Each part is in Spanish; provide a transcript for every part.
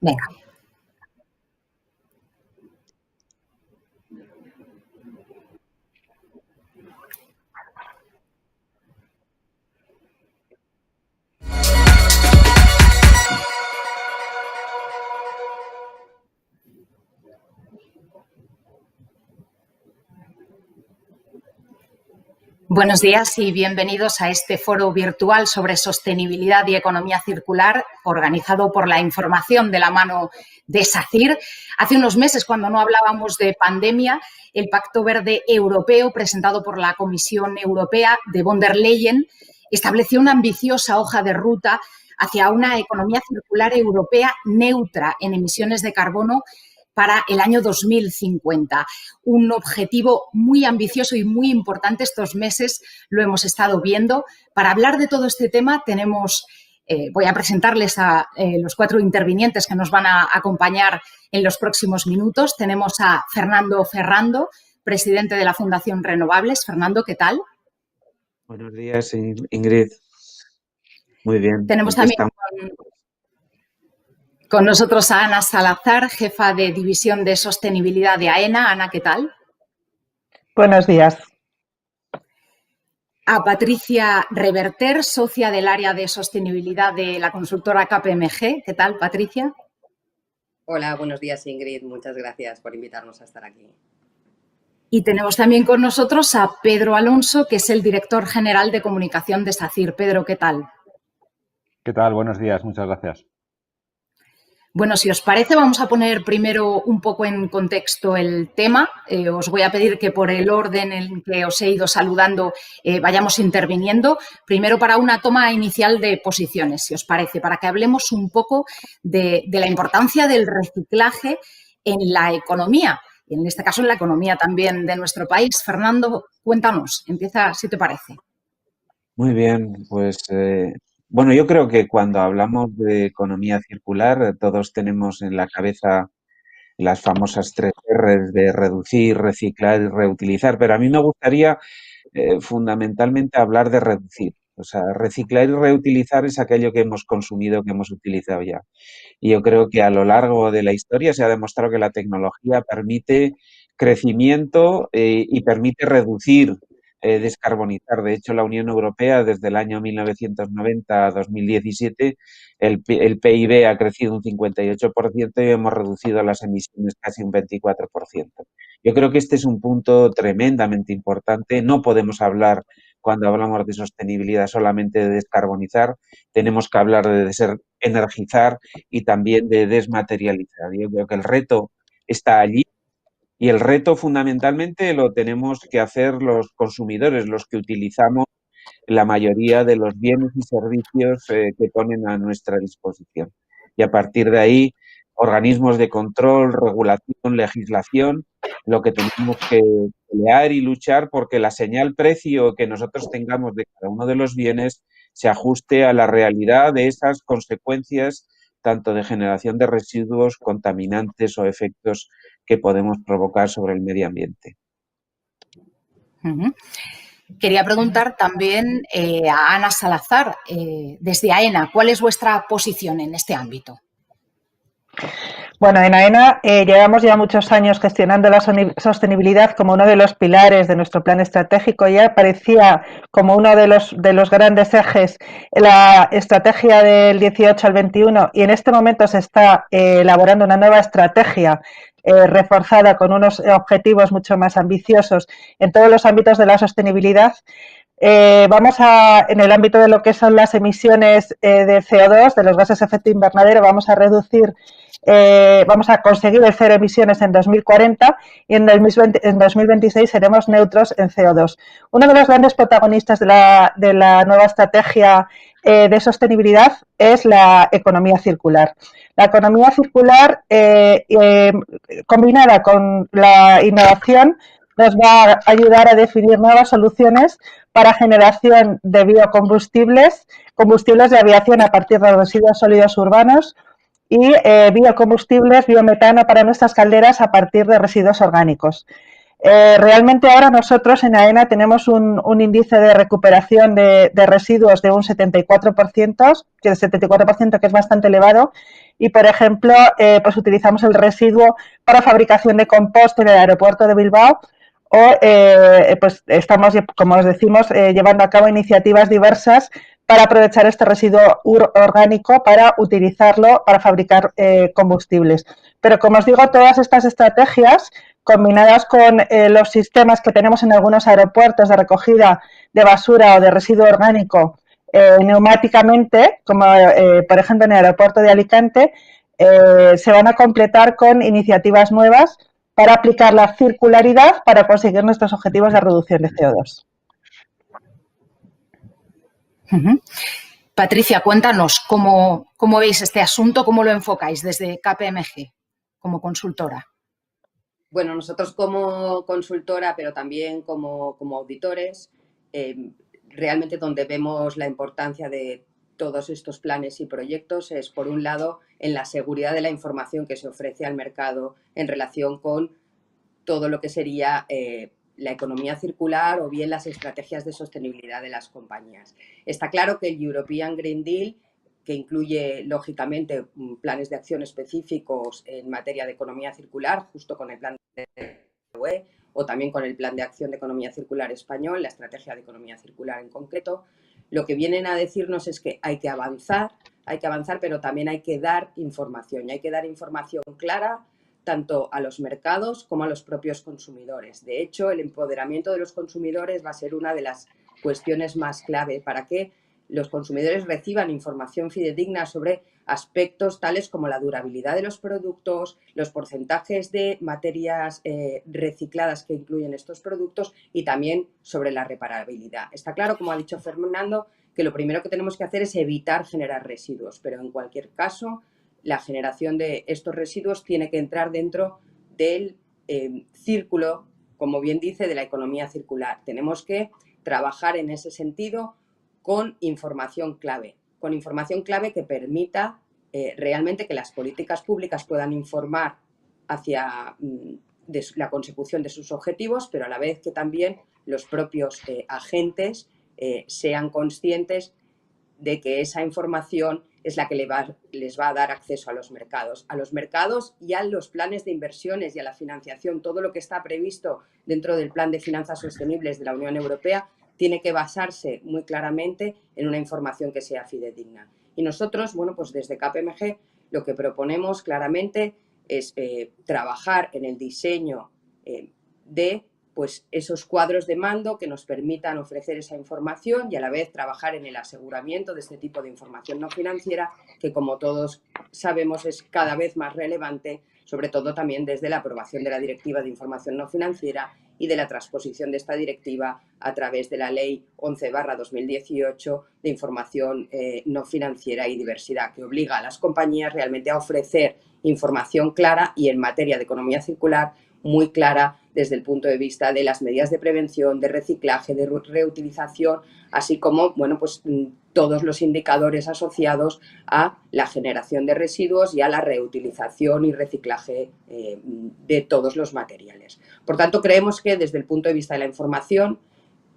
Venga. Buenos días y bienvenidos a este foro virtual sobre sostenibilidad y economía circular, organizado por la Información de la mano de SACIR. Hace unos meses, cuando no hablábamos de pandemia, el Pacto Verde Europeo, presentado por la Comisión Europea de von der Leyen, estableció una ambiciosa hoja de ruta hacia una economía circular europea neutra en emisiones de carbono para el año 2050. Un objetivo muy ambicioso y muy importante. Estos meses lo hemos estado viendo. Para hablar de todo este tema tenemos, voy a presentarles a los 4 intervinientes que nos van a acompañar en los próximos minutos. Tenemos a Fernando Ferrando, presidente de la Fundación Renovables. Fernando, ¿qué tal? Buenos días, Ingrid. Muy bien. Tenemos también con nosotros a Ana Salazar, jefa de División de Sostenibilidad de AENA. Ana, ¿qué tal? Buenos días. A Patricia Reverter, socia del área de sostenibilidad de la consultora KPMG. ¿Qué tal, Patricia? Hola, buenos días, Ingrid. Muchas gracias por invitarnos a estar aquí. Y tenemos también con nosotros a Pedro Alonso, que es el director general de comunicación de SACIR. Pedro, ¿qué tal? ¿Qué tal? Buenos días, muchas gracias. Bueno, si os parece, vamos a poner primero un poco en contexto el tema. Os voy a pedir que por el orden en que os he ido saludando vayamos interviniendo. Primero para una toma inicial de posiciones, si os parece, para que hablemos un poco de la importancia del reciclaje en la economía, y en este caso en la economía también de nuestro país. Fernando, cuéntanos, empieza si te parece. Muy bien, pues bueno, yo creo que cuando hablamos de economía circular, todos tenemos en la cabeza las famosas 3 R's de reducir, reciclar y reutilizar, pero a mí me gustaría fundamentalmente hablar de reducir. O sea, reciclar y reutilizar es aquello que hemos consumido, que hemos utilizado ya. Y yo creo que a lo largo de la historia se ha demostrado que la tecnología permite crecimiento y permite reducir, descarbonizar. De hecho, la Unión Europea, desde el año 1990 a 2017, el PIB ha crecido un 58% y hemos reducido las emisiones casi un 24%. Yo creo que este es un punto tremendamente importante. No podemos hablar, cuando hablamos de sostenibilidad, solamente de descarbonizar. Tenemos que hablar de energizar y también de desmaterializar. Yo creo que el reto está allí. Y el reto fundamentalmente lo tenemos que hacer los consumidores, los que utilizamos la mayoría de los bienes y servicios que ponen a nuestra disposición. Y a partir de ahí, organismos de control, regulación, legislación, lo que tenemos que pelear y luchar porque la señal precio que nosotros tengamos de cada uno de los bienes se ajuste a la realidad de esas consecuencias, tanto de generación de residuos, contaminantes o efectos que podemos provocar sobre el medio ambiente. Quería preguntar también a Ana Salazar, desde AENA, ¿cuál es vuestra posición en este ámbito? Bueno, en AENA llevamos ya muchos años gestionando la sostenibilidad como uno de los pilares de nuestro plan estratégico. Ya aparecía como uno de los grandes ejes la estrategia del 18 al 21 y en este momento se está elaborando una nueva estrategia reforzada con unos objetivos mucho más ambiciosos en todos los ámbitos de la sostenibilidad. En el ámbito de lo que son las emisiones de CO2, de los gases de efecto invernadero, vamos a conseguir el cero emisiones en 2040 y en 2026 seremos neutros en CO2. Uno de los grandes protagonistas de la nueva estrategia de sostenibilidad es la economía circular. La economía circular combinada con la innovación nos va a ayudar a definir nuevas soluciones para generación de biocombustibles, combustibles de aviación a partir de residuos sólidos urbanos y biocombustibles, biometano para nuestras calderas a partir de residuos orgánicos. Realmente ahora nosotros en AENA tenemos un índice de recuperación de residuos de un 74%, que es bastante elevado, y, por ejemplo, pues utilizamos el residuo para fabricación de compost en el aeropuerto de Bilbao o pues estamos, como os decimos, llevando a cabo iniciativas diversas para aprovechar este residuo orgánico para utilizarlo para fabricar combustibles. Pero, como os digo, todas estas estrategias combinadas con los sistemas que tenemos en algunos aeropuertos de recogida de basura o de residuo orgánico neumáticamente, como por ejemplo en el aeropuerto de Alicante, se van a completar con iniciativas nuevas para aplicar la circularidad para conseguir nuestros objetivos de reducción de CO2. Patricia, cuéntanos cómo veis este asunto, cómo lo enfocáis desde KPMG como consultora. Bueno, nosotros como consultora, pero también como auditores, realmente donde vemos la importancia de todos estos planes y proyectos es, por un lado, en la seguridad de la información que se ofrece al mercado en relación con todo lo que sería la economía circular o bien las estrategias de sostenibilidad de las compañías. Está claro que el European Green Deal, que incluye, lógicamente, planes de acción específicos en materia de economía circular, justo con el plan de UE, o también con el plan de acción de economía circular español, la estrategia de economía circular en concreto, lo que vienen a decirnos es que hay que avanzar, pero también hay que dar información, y hay que dar información clara tanto a los mercados como a los propios consumidores. De hecho, el empoderamiento de los consumidores va a ser una de las cuestiones más clave para que los consumidores reciban información fidedigna sobre aspectos tales como la durabilidad de los productos, los porcentajes de materias recicladas que incluyen estos productos y también sobre la reparabilidad. Está claro, como ha dicho Fernando, que lo primero que tenemos que hacer es evitar generar residuos, pero en cualquier caso la generación de estos residuos tiene que entrar dentro del círculo, como bien dice, de la economía circular. Tenemos que trabajar en ese sentido con información clave que permita realmente que las políticas públicas puedan informar hacia la consecución de sus objetivos, pero a la vez que también los propios agentes sean conscientes de que esa información es la que les va a dar acceso a los mercados y a los planes de inversiones y a la financiación. Todo lo que está previsto dentro del Plan de Finanzas Sostenibles de la Unión Europea tiene que basarse muy claramente en una información que sea fidedigna. Y nosotros, bueno, pues desde KPMG lo que proponemos claramente es trabajar en el diseño de pues esos cuadros de mando que nos permitan ofrecer esa información y a la vez trabajar en el aseguramiento de este tipo de información no financiera que, como todos sabemos, es cada vez más relevante, sobre todo también desde la aprobación de la Directiva de Información No Financiera y de la transposición de esta directiva a través de la Ley 11/2018 de Información No Financiera y Diversidad, que obliga a las compañías realmente a ofrecer información clara y en materia de economía circular muy clara desde el punto de vista de las medidas de prevención, de reciclaje, de reutilización, así como, bueno, pues todos los indicadores asociados a la generación de residuos y a la reutilización y reciclaje de todos los materiales. Por tanto, creemos que desde el punto de vista de la información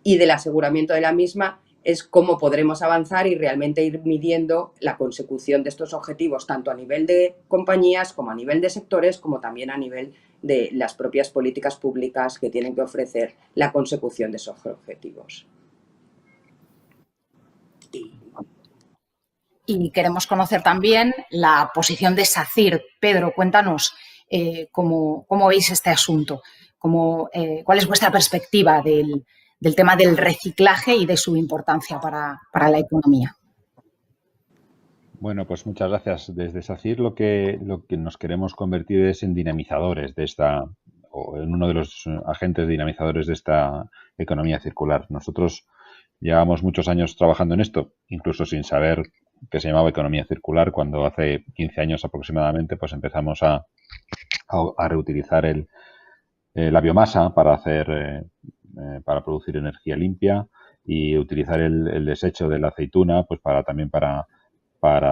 y del aseguramiento de la misma es cómo podremos avanzar y realmente ir midiendo la consecución de estos objetivos, tanto a nivel de compañías como a nivel de sectores, como también a nivel de las propias políticas públicas que tienen que ofrecer la consecución de esos objetivos. Y queremos conocer también la posición de SACIR. Pedro, cuéntanos cómo veis este asunto, cuál es vuestra perspectiva del tema del reciclaje y de su importancia para la economía. Bueno, pues muchas gracias. Desde SACIR lo que nos queremos convertir es en dinamizadores de esta, o en uno de los agentes dinamizadores de esta economía circular. Nosotros llevamos muchos años trabajando en esto, incluso sin saber que se llamaba economía circular, cuando hace 15 años aproximadamente pues empezamos a reutilizar la biomasa para producir energía limpia y utilizar el desecho de la aceituna pues también para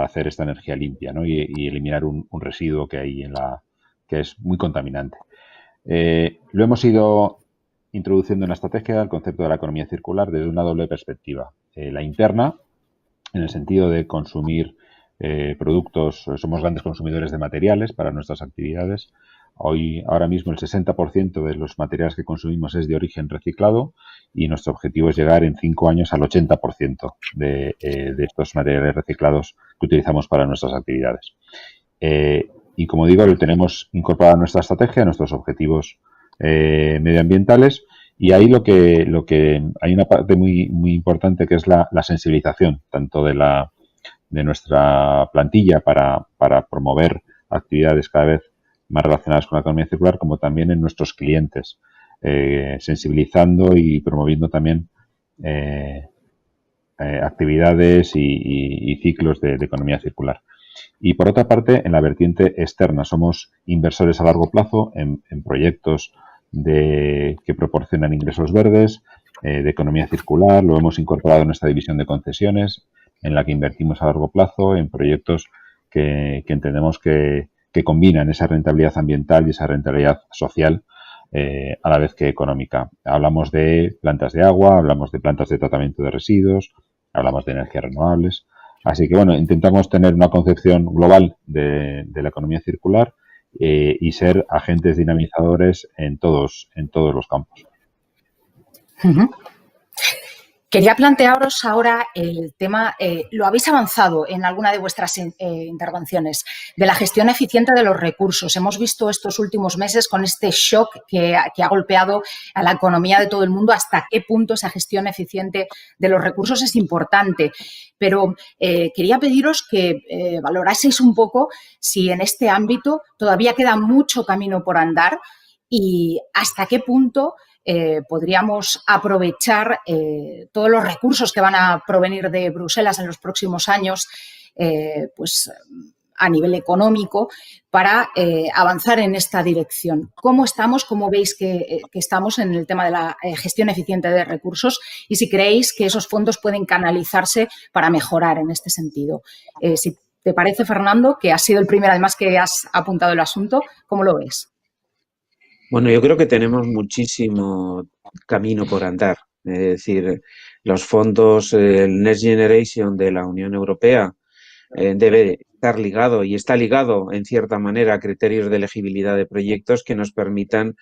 hacer esta energía limpia, ¿no? y eliminar un residuo que hay que es muy contaminante. Lo hemos ido introduciendo en la estrategia el concepto de la economía circular desde una doble perspectiva. La interna, en el sentido de consumir productos, somos grandes consumidores de materiales para nuestras actividades. Ahora mismo el 60% de los materiales que consumimos es de origen reciclado y nuestro objetivo es llegar en 5 años al 80% de estos materiales reciclados que utilizamos para nuestras actividades. Y como digo, lo tenemos incorporado a nuestra estrategia, a nuestros objetivos medioambientales, y ahí lo que hay una parte muy importante que es la sensibilización tanto de nuestra plantilla para promover actividades cada vez más relacionadas con la economía circular, como también en nuestros clientes, sensibilizando y promoviendo también actividades y ciclos de economía circular. Y por otra parte, en la vertiente externa, somos inversores a largo plazo en proyectos que proporcionan ingresos verdes, de economía circular. Lo hemos incorporado en esta división de concesiones, en la que invertimos a largo plazo en proyectos que entendemos que combinan esa rentabilidad ambiental y esa rentabilidad social a la vez que económica. Hablamos de plantas de agua, hablamos de plantas de tratamiento de residuos, hablamos de energías renovables. Así que, bueno, intentamos tener una concepción global de la economía circular y ser agentes dinamizadores en todos los campos. Uh-huh. Quería plantearos ahora el tema, lo habéis avanzado en alguna de vuestras intervenciones, de la gestión eficiente de los recursos. Hemos visto estos últimos meses con este shock que ha golpeado a la economía de todo el mundo, hasta qué punto esa gestión eficiente de los recursos es importante. Pero quería pediros que valoraseis un poco si en este ámbito todavía queda mucho camino por andar y hasta qué punto podríamos aprovechar todos los recursos que van a provenir de Bruselas en los próximos años, pues a nivel económico, para avanzar en esta dirección. ¿Cómo estamos? ¿Cómo veis que estamos en el tema de la gestión eficiente de recursos? Y si creéis que esos fondos pueden canalizarse para mejorar en este sentido. Si te parece, Fernando, que has sido el primero, además, que has apuntado el asunto, ¿cómo lo ves? Bueno, yo creo que tenemos muchísimo camino por andar. Es decir, los fondos, el Next Generation de la Unión Europea debe estar ligado y está ligado en cierta manera a criterios de elegibilidad de proyectos que nos permitan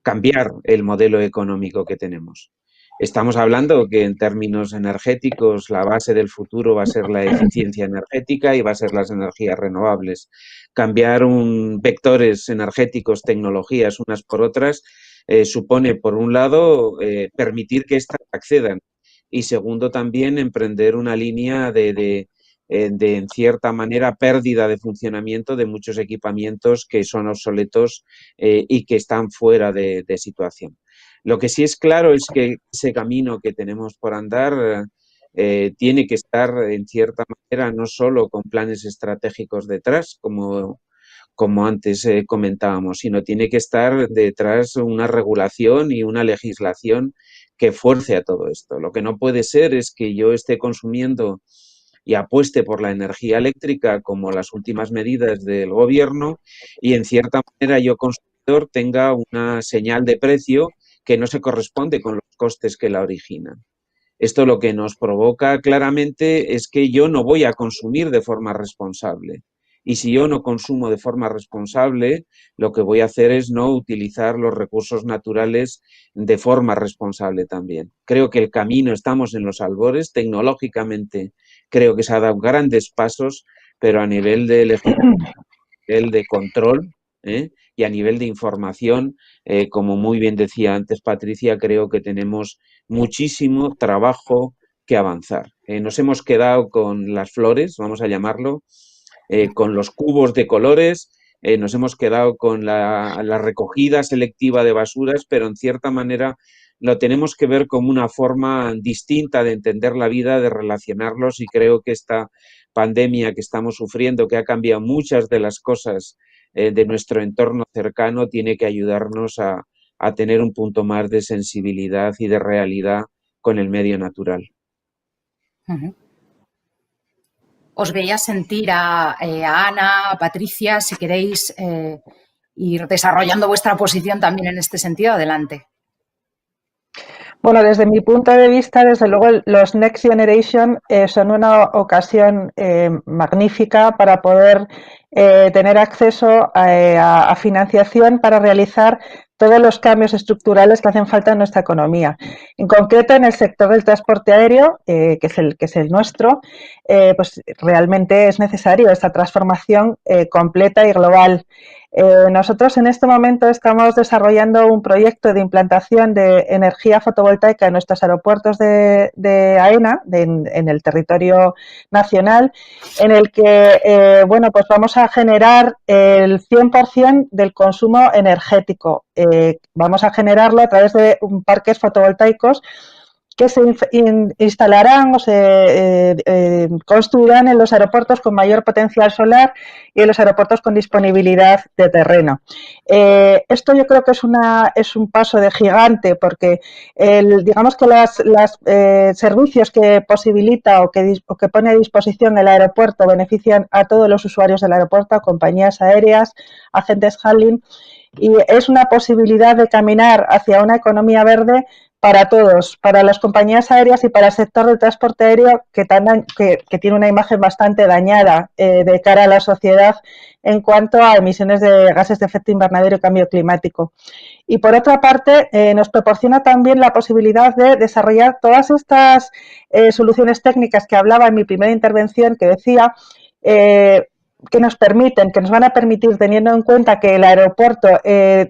cambiar el modelo económico que tenemos. Estamos hablando que en términos energéticos la base del futuro va a ser la eficiencia energética y va a ser las energías renovables. Cambiar vectores energéticos, tecnologías unas por otras, supone, por un lado, permitir que éstas accedan y, segundo, también emprender una línea de en cierta manera, pérdida de funcionamiento de muchos equipamientos que son obsoletos y que están fuera de situación. Lo que sí es claro es que ese camino que tenemos por andar tiene que estar, en cierta manera, no solo con planes estratégicos detrás, como antes comentábamos, sino tiene que estar detrás una regulación y una legislación que fuerce a todo esto. Lo que no puede ser es que yo esté consumiendo y apueste por la energía eléctrica como las últimas medidas del gobierno y, en cierta manera, yo, consumidor, tenga una señal de precio que no se corresponde con los costes que la originan. Esto lo que nos provoca claramente es que yo no voy a consumir de forma responsable. Y si yo no consumo de forma responsable, lo que voy a hacer es no utilizar los recursos naturales de forma responsable también. Creo que el camino, estamos en los albores, tecnológicamente creo que se ha dado grandes pasos, pero a nivel de legislación, a nivel de control y a nivel de información, como muy bien decía antes Patricia, creo que tenemos muchísimo trabajo que avanzar. Nos hemos quedado con las flores, vamos a llamarlo, con los cubos de colores, nos hemos quedado con la recogida selectiva de basuras, pero en cierta manera lo tenemos que ver como una forma distinta de entender la vida, de relacionarlos, y creo que esta pandemia que estamos sufriendo, que ha cambiado muchas de las cosas de nuestro entorno cercano, tiene que ayudarnos a tener un punto más de sensibilidad y de realidad con el medio natural. Uh-huh. Os veía sentir a Ana, a Patricia, si queréis ir desarrollando vuestra posición también en este sentido, adelante. Bueno, desde mi punto de vista, desde luego, los Next Generation son una ocasión magnífica para poder tener acceso a financiación para realizar todos los cambios estructurales que hacen falta en nuestra economía. En concreto, en el sector del transporte aéreo, que es el nuestro, pues realmente es necesario esta transformación completa y global. Nosotros en este momento estamos desarrollando un proyecto de implantación de energía fotovoltaica en nuestros aeropuertos de AENA, en el territorio nacional, en el que bueno, pues vamos a generar el 100% del consumo energético. Vamos a generarlo a través de parques fotovoltaicos que se instalarán o se construirán en los aeropuertos con mayor potencial solar y en los aeropuertos con disponibilidad de terreno. Esto yo creo que es un paso de gigante porque digamos que los servicios que posibilita o que pone a disposición el aeropuerto benefician a todos los usuarios del aeropuerto, a compañías aéreas, agentes handling, y es una posibilidad de caminar hacia una economía verde para todos, para las compañías aéreas y para el sector del transporte aéreo que tiene una imagen bastante dañada de cara a la sociedad en cuanto a emisiones de gases de efecto invernadero y cambio climático. Y por otra parte, nos proporciona también la posibilidad de desarrollar todas estas soluciones técnicas que hablaba en mi primera intervención, que decía que nos van a permitir, teniendo en cuenta que el aeropuerto,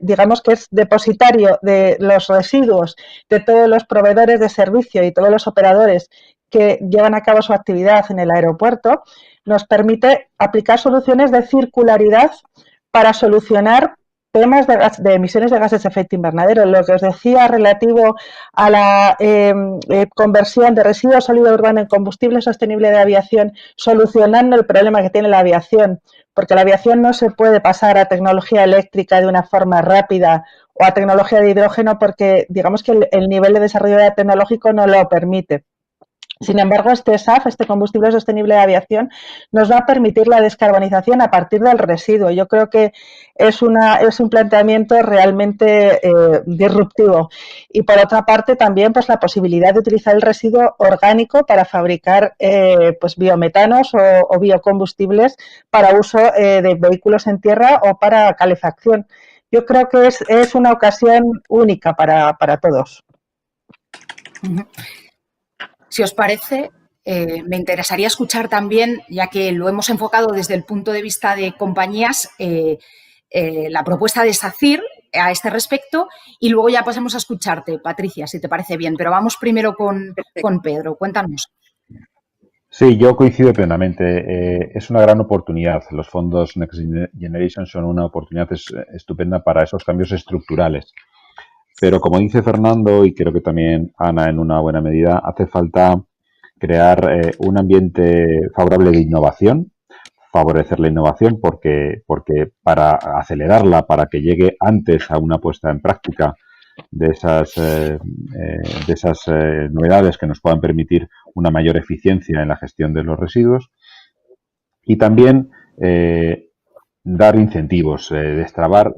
digamos que es depositario de los residuos de todos los proveedores de servicio y todos los operadores que llevan a cabo su actividad en el aeropuerto, nos permite aplicar soluciones de circularidad para solucionar temas de emisiones de gases de efecto invernadero. Lo que os decía relativo a la conversión de residuos sólido urbano en combustible sostenible de aviación, solucionando el problema que tiene la aviación, porque la aviación no se puede pasar a tecnología eléctrica de una forma rápida o a tecnología de hidrógeno porque digamos que el nivel de desarrollo tecnológico no lo permite. Sin embargo, este SAF, este combustible sostenible de aviación, nos va a permitir la descarbonización a partir del residuo. Yo creo que es un planteamiento realmente disruptivo. Y por otra parte, también pues, la posibilidad de utilizar el residuo orgánico para fabricar pues, biometanos o biocombustibles para uso de vehículos en tierra o para calefacción. Yo creo que es una ocasión única para todos. Si os parece, me interesaría escuchar también, ya que lo hemos enfocado desde el punto de vista de compañías, la propuesta de SACIR a este respecto y luego ya pasamos a escucharte, Patricia, si te parece bien. Pero vamos primero con Pedro. Cuéntanos. Sí, yo coincido plenamente. Es una gran oportunidad. Los fondos Next Generation son una oportunidad estupenda para esos cambios estructurales. Pero como dice Fernando, y creo que también Ana en una buena medida, hace falta crear un ambiente favorable de innovación, favorecer la innovación porque para acelerarla, para que llegue antes a una puesta en práctica de esas novedades que nos puedan permitir una mayor eficiencia en la gestión de los residuos y también dar incentivos, destrabar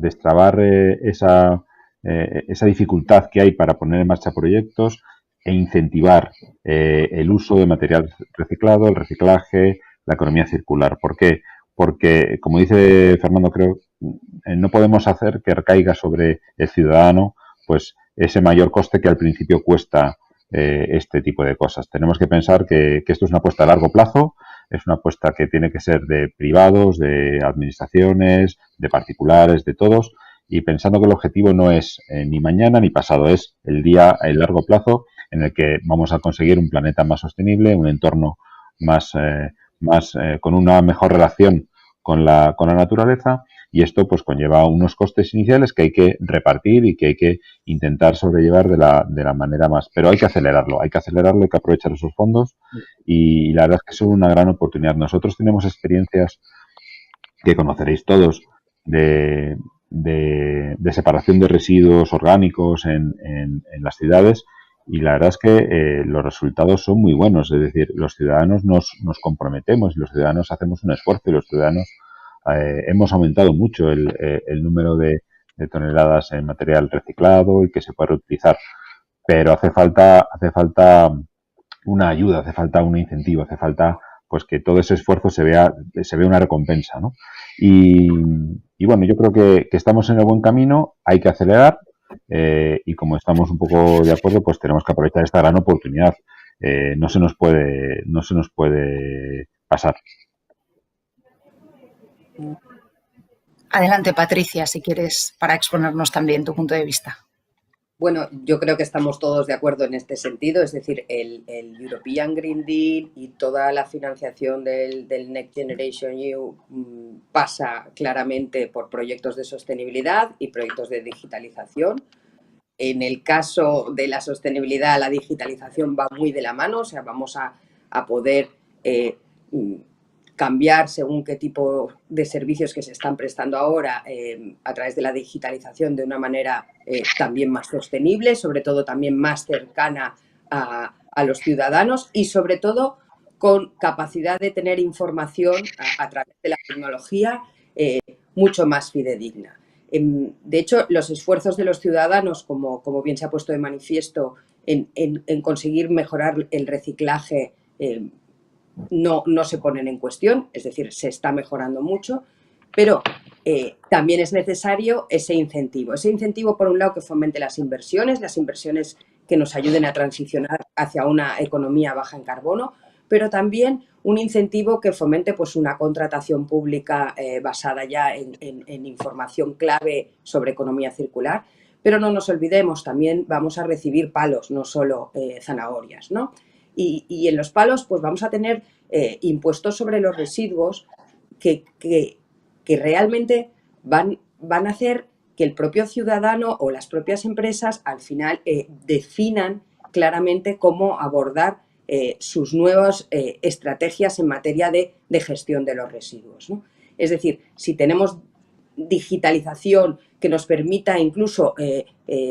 esa dificultad que hay para poner en marcha proyectos e incentivar el uso de material reciclado, el reciclaje, la economía circular. ¿Por qué? Porque, como dice Fernando, creo, no podemos hacer que recaiga sobre el ciudadano pues ese mayor coste que al principio cuesta este tipo de cosas. Tenemos que pensar que esto es una apuesta a largo plazo, es una apuesta que tiene que ser de privados, de administraciones, de particulares, de todos, y pensando que el objetivo no es ni mañana ni pasado, es el largo plazo en el que vamos a conseguir un planeta más sostenible, un entorno más con una mejor relación con la naturaleza, y esto pues conlleva unos costes iniciales que hay que repartir y que hay que intentar sobrellevar de la manera más, pero hay que acelerarlo, hay que aprovechar esos fondos y la verdad es que son una gran oportunidad. Nosotros tenemos experiencias que conoceréis todos de separación de residuos orgánicos en las ciudades y la verdad es que los resultados son muy buenos, es decir, los ciudadanos nos comprometemos, los ciudadanos hacemos un esfuerzo y los ciudadanos hemos aumentado mucho el número de toneladas en material reciclado y que se puede reutilizar. pero hace falta una ayuda, hace falta un incentivo, hace falta pues que todo ese esfuerzo se vea una recompensa, ¿no? Y bueno, yo creo que estamos en el buen camino, hay que acelerar y como estamos un poco de acuerdo, pues tenemos que aprovechar esta gran oportunidad. No se nos puede pasar. Adelante, Patricia, si quieres, para exponernos también tu punto de vista. Bueno, yo creo que estamos todos de acuerdo en este sentido, es decir, el European Green Deal y toda la financiación del Next Generation EU pasa claramente por proyectos de sostenibilidad y proyectos de digitalización. En el caso de la sostenibilidad, la digitalización va muy de la mano, o sea, vamos a poder cambiar según qué tipo de servicios que se están prestando ahora a través de la digitalización de una manera también más sostenible, sobre todo también más cercana a los ciudadanos y sobre todo con capacidad de tener información a través de la tecnología mucho más fidedigna. De hecho, los esfuerzos de los ciudadanos, como bien se ha puesto de manifiesto, en conseguir mejorar el reciclaje no se ponen en cuestión, es decir, se está mejorando mucho, pero también es necesario ese incentivo. Ese incentivo, por un lado, que fomente las inversiones que nos ayuden a transicionar hacia una economía baja en carbono, pero también un incentivo que fomente pues, una contratación pública basada ya en información clave sobre economía circular. Pero no nos olvidemos, también vamos a recibir palos, no solo zanahorias, ¿no? Y en los palos pues vamos a tener impuestos sobre los residuos que realmente van a hacer que el propio ciudadano o las propias empresas al final definan claramente cómo abordar sus nuevas estrategias en materia de gestión de los residuos, ¿no? Es decir, si tenemos digitalización que nos permita incluso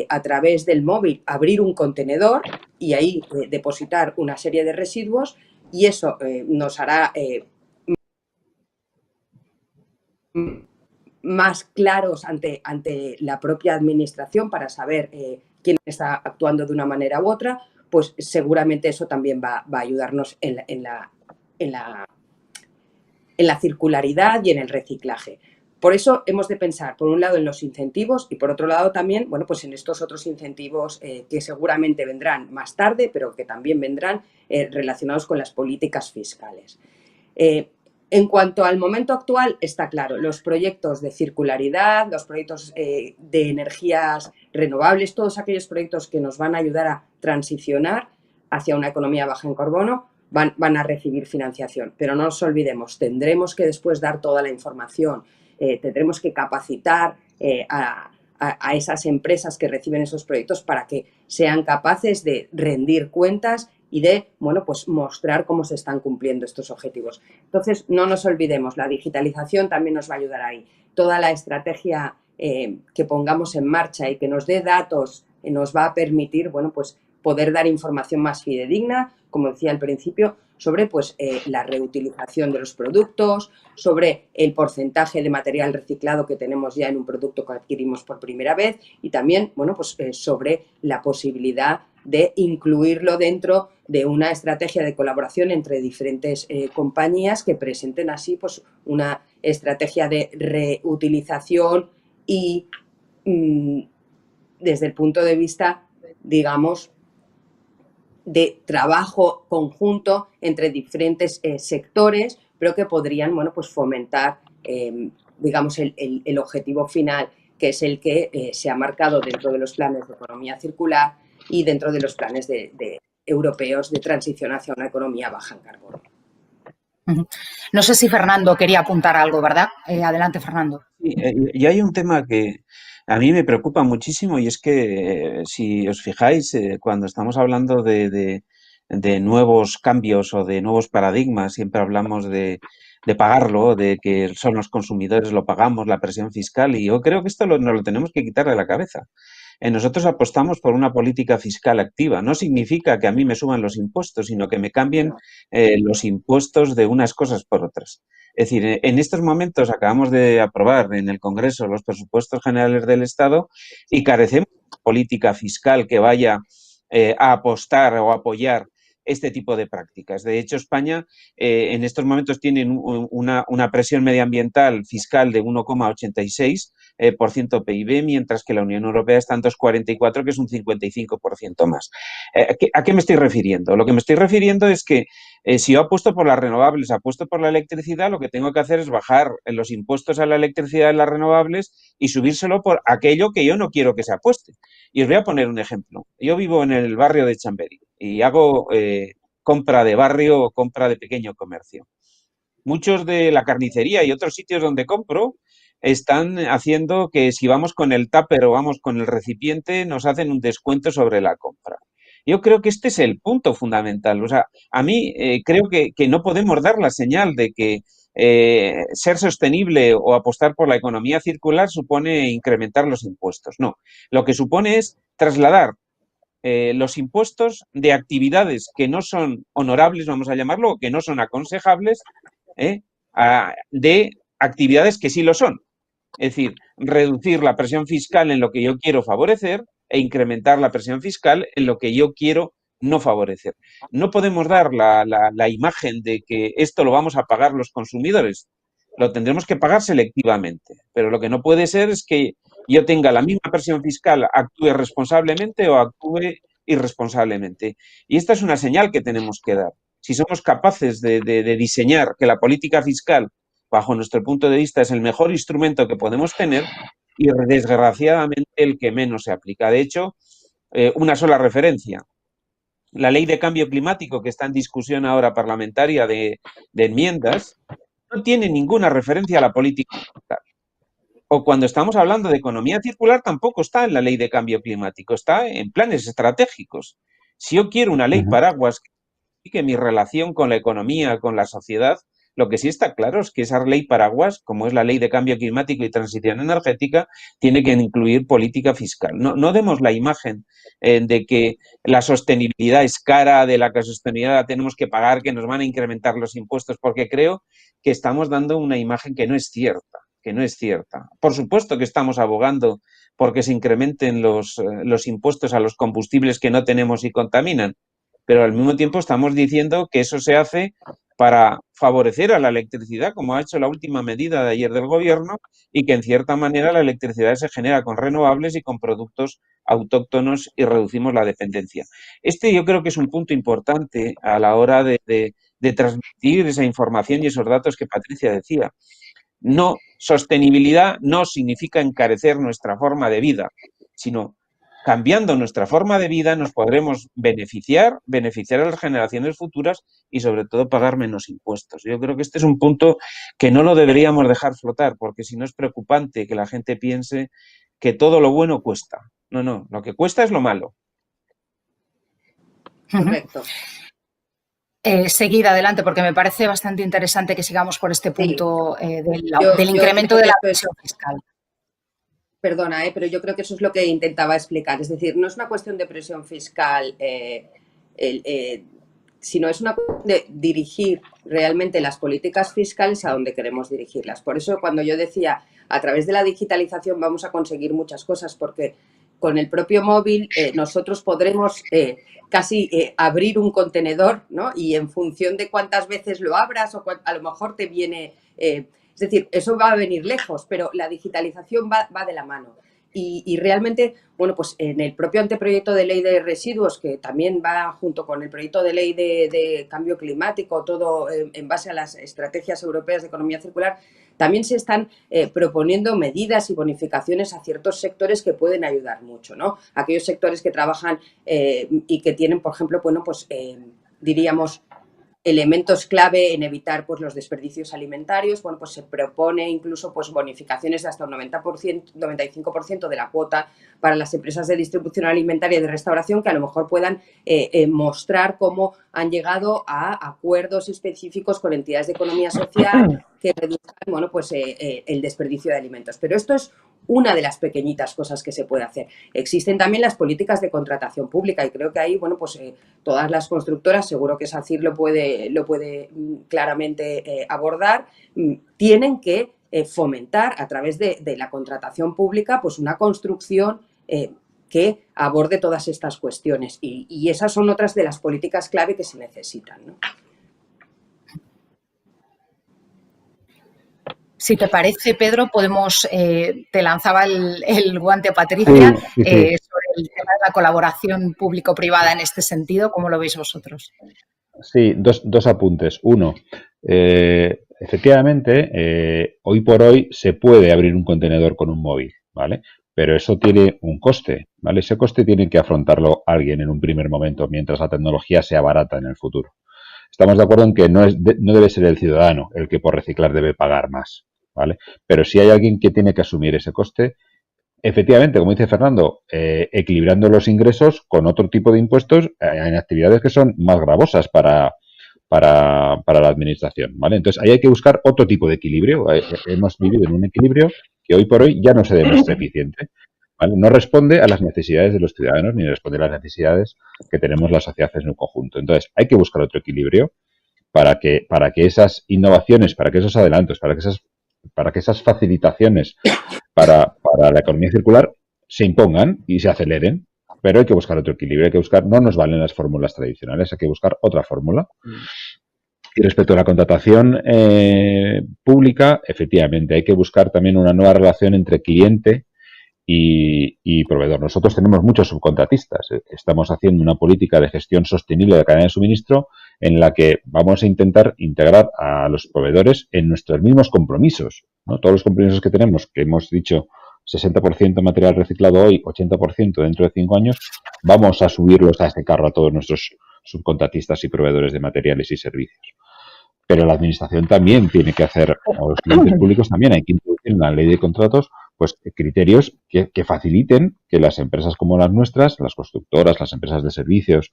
a través del móvil abrir un contenedor y ahí depositar una serie de residuos y eso nos hará más claros ante la propia administración para saber quién está actuando de una manera u otra, pues seguramente eso también va a ayudarnos en la circularidad y en el reciclaje. Por eso hemos de pensar, por un lado, en los incentivos y, por otro lado, también, bueno, pues en estos otros incentivos que seguramente vendrán más tarde, pero que también vendrán relacionados con las políticas fiscales. En cuanto al momento actual, está claro, los proyectos de circularidad, los proyectos de energías renovables, todos aquellos proyectos que nos van a ayudar a transicionar hacia una economía baja en carbono, van a recibir financiación. Pero no nos olvidemos, tendremos que después dar toda la información, tendremos que capacitar a esas empresas que reciben esos proyectos para que sean capaces de rendir cuentas y de, bueno, pues mostrar cómo se están cumpliendo estos objetivos. Entonces, no nos olvidemos, la digitalización también nos va a ayudar ahí. Toda la estrategia que pongamos en marcha y que nos dé datos nos va a permitir, bueno, pues poder dar información más fidedigna, como decía al principio, sobre pues, la reutilización de los productos, sobre el porcentaje de material reciclado que tenemos ya en un producto que adquirimos por primera vez y también, bueno, pues, sobre la posibilidad de incluirlo dentro de una estrategia de colaboración entre diferentes compañías que presenten así pues, una estrategia de reutilización y desde el punto de vista, digamos, de trabajo conjunto entre diferentes sectores, pero que podrían, bueno, pues fomentar, digamos, el objetivo final, que es el que se ha marcado dentro de los planes de economía circular y dentro de los planes europeos de transición hacia una economía baja en carbono. No sé si Fernando quería apuntar algo, ¿verdad? Adelante, Fernando. Sí, y hay un tema que a mí me preocupa muchísimo y es que, si os fijáis, cuando estamos hablando de nuevos cambios o de nuevos paradigmas, siempre hablamos de pagarlo, de que son los consumidores, lo pagamos, la presión fiscal, y yo creo que esto nos lo tenemos que quitar de la cabeza. Nosotros apostamos por una política fiscal activa. No significa que a mí me suban los impuestos, sino que me cambien los impuestos de unas cosas por otras. Es decir, en estos momentos acabamos de aprobar en el Congreso los presupuestos generales del Estado y carecemos de una política fiscal que vaya a apostar o apoyar este tipo de prácticas. De hecho, España en estos momentos tiene una presión medioambiental fiscal de 1,86% PIB, mientras que la Unión Europea está en 2,44, que es un 55% más. ¿A qué me estoy refiriendo? Lo que me estoy refiriendo es que si yo apuesto por las renovables, apuesto por la electricidad, lo que tengo que hacer es bajar los impuestos a la electricidad y las renovables y subírselo por aquello que yo no quiero que se apueste. Y os voy a poner un ejemplo. Yo vivo en el barrio de Chamberí y hago compra de barrio o compra de pequeño comercio. Muchos de la carnicería y otros sitios donde compro están haciendo que si vamos con el tupper o vamos con el recipiente nos hacen un descuento sobre la compra. Yo creo que este es el punto fundamental. O sea, a mí creo que no podemos dar la señal de que ser sostenible o apostar por la economía circular supone incrementar los impuestos. No, lo que supone es trasladar los impuestos de actividades que no son honorables, vamos a llamarlo, o que no son aconsejables, de actividades que sí lo son. Es decir, reducir la presión fiscal en lo que yo quiero favorecer e incrementar la presión fiscal en lo que yo quiero no favorecer. No podemos dar la imagen de que esto lo vamos a pagar los consumidores. Lo tendremos que pagar selectivamente. Pero lo que no puede ser es que yo tenga la misma presión fiscal, actúe responsablemente o actúe irresponsablemente. Y esta es una señal que tenemos que dar. Si somos capaces de diseñar que la política fiscal, bajo nuestro punto de vista, es el mejor instrumento que podemos tener y, desgraciadamente, el que menos se aplica. De hecho, una sola referencia. La ley de cambio climático que está en discusión ahora parlamentaria de enmiendas no tiene ninguna referencia a la política fiscal. O cuando estamos hablando de economía circular tampoco está en la ley de cambio climático, está en planes estratégicos. Si yo quiero una ley paraguas que mi relación con la economía, con la sociedad, lo que sí está claro es que esa ley paraguas, como es la ley de cambio climático y transición energética, tiene que incluir política fiscal. No demos la imagen de que la sostenibilidad es cara, de la que sostenibilidad la tenemos que pagar, que nos van a incrementar los impuestos, porque creo que estamos dando una imagen que no es cierta, que no es cierta. Por supuesto que estamos abogando porque se incrementen los impuestos a los combustibles que no tenemos y contaminan, pero al mismo tiempo estamos diciendo que eso se hace para favorecer a la electricidad, como ha hecho la última medida de ayer del Gobierno, y que en cierta manera la electricidad se genera con renovables y con productos autóctonos y reducimos la dependencia. Este yo creo que es un punto importante a la hora de transmitir esa información y esos datos que Patricia decía. No, sostenibilidad no significa encarecer nuestra forma de vida, sino cambiando nuestra forma de vida nos podremos beneficiar a las generaciones futuras y sobre todo pagar menos impuestos. Yo creo que este es un punto que no lo deberíamos dejar flotar, porque si no es preocupante que la gente piense que todo lo bueno cuesta. No, lo que cuesta es lo malo. Correcto. Seguid adelante, porque me parece bastante interesante que sigamos por este punto del incremento de la presión fiscal. Perdona, pero yo creo que eso es lo que intentaba explicar. Es decir, no es una cuestión de presión fiscal, sino es una cuestión de dirigir realmente las políticas fiscales a donde queremos dirigirlas. Por eso cuando yo decía, a través de la digitalización vamos a conseguir muchas cosas, porque con el propio móvil nosotros podremos casi abrir un contenedor, ¿no? Y en función de cuántas veces lo abras o a lo mejor te viene... es decir, eso va a venir lejos, pero la digitalización va de la mano. Y realmente, bueno, pues en el propio anteproyecto de ley de residuos, que también va junto con el proyecto de ley de cambio climático, todo en base a las estrategias europeas de economía circular, también se están proponiendo medidas y bonificaciones a ciertos sectores que pueden ayudar mucho, ¿no? Aquellos sectores que trabajan y que tienen, por ejemplo, bueno, pues diríamos, elementos clave en evitar pues, los desperdicios alimentarios. Bueno, pues se propone incluso pues, bonificaciones de hasta un 95% de la cuota para las empresas de distribución alimentaria y de restauración que a lo mejor puedan mostrar cómo han llegado a acuerdos específicos con entidades de economía social que reduzcan bueno, pues, el desperdicio de alimentos. Pero esto es una de las pequeñitas cosas que se puede hacer. Existen también las políticas de contratación pública y creo que ahí, bueno, pues todas las constructoras, seguro que SACIR lo puede claramente abordar, tienen que fomentar a través de la contratación pública pues una construcción que aborde todas estas cuestiones. Y esas son otras de las políticas clave que se necesitan, ¿no? Si te parece, Pedro, podemos, te lanzaba el guante, Patricia, sí. sobre el tema de la colaboración público-privada en este sentido. ¿Cómo lo veis vosotros? Sí, dos apuntes. Uno, efectivamente, hoy por hoy se puede abrir un contenedor con un móvil, ¿vale? Pero eso tiene un coste, ¿vale? Ese coste tiene que afrontarlo alguien en un primer momento, mientras la tecnología sea barata en el futuro. Estamos de acuerdo en que no debe ser el ciudadano el que por reciclar debe pagar más, ¿vale? Pero si hay alguien que tiene que asumir ese coste, efectivamente, como dice Fernando, equilibrando los ingresos con otro tipo de impuestos en actividades que son más gravosas para la administración, ¿vale? Entonces, ahí hay que buscar otro tipo de equilibrio. Hemos vivido en un equilibrio que hoy por hoy ya no se demuestra eficiente, ¿vale? No responde a las necesidades de los ciudadanos ni responde a las necesidades que tenemos la sociedad en su conjunto. Entonces, hay que buscar otro equilibrio para que esas innovaciones, para que esos adelantos, para que esas facilitaciones para la economía circular se impongan y se aceleren. Pero hay que buscar otro equilibrio, hay que buscar, no nos valen las fórmulas tradicionales, hay que buscar otra fórmula. Y respecto a la contratación pública, efectivamente, hay que buscar también una nueva relación entre cliente y proveedor. Nosotros tenemos muchos subcontratistas. Estamos haciendo una política de gestión sostenible de la cadena de suministro en la que vamos a intentar integrar a los proveedores en nuestros mismos compromisos, ¿no? Todos los compromisos que tenemos, que hemos dicho 60% material reciclado hoy, 80% dentro de 5 años, vamos a subirlos a este carro a todos nuestros subcontratistas y proveedores de materiales y servicios. Pero la administración también tiene que hacer, o los clientes públicos también hay que introducir en la ley de contratos, pues criterios que faciliten que las empresas como las nuestras, las constructoras, las empresas de servicios,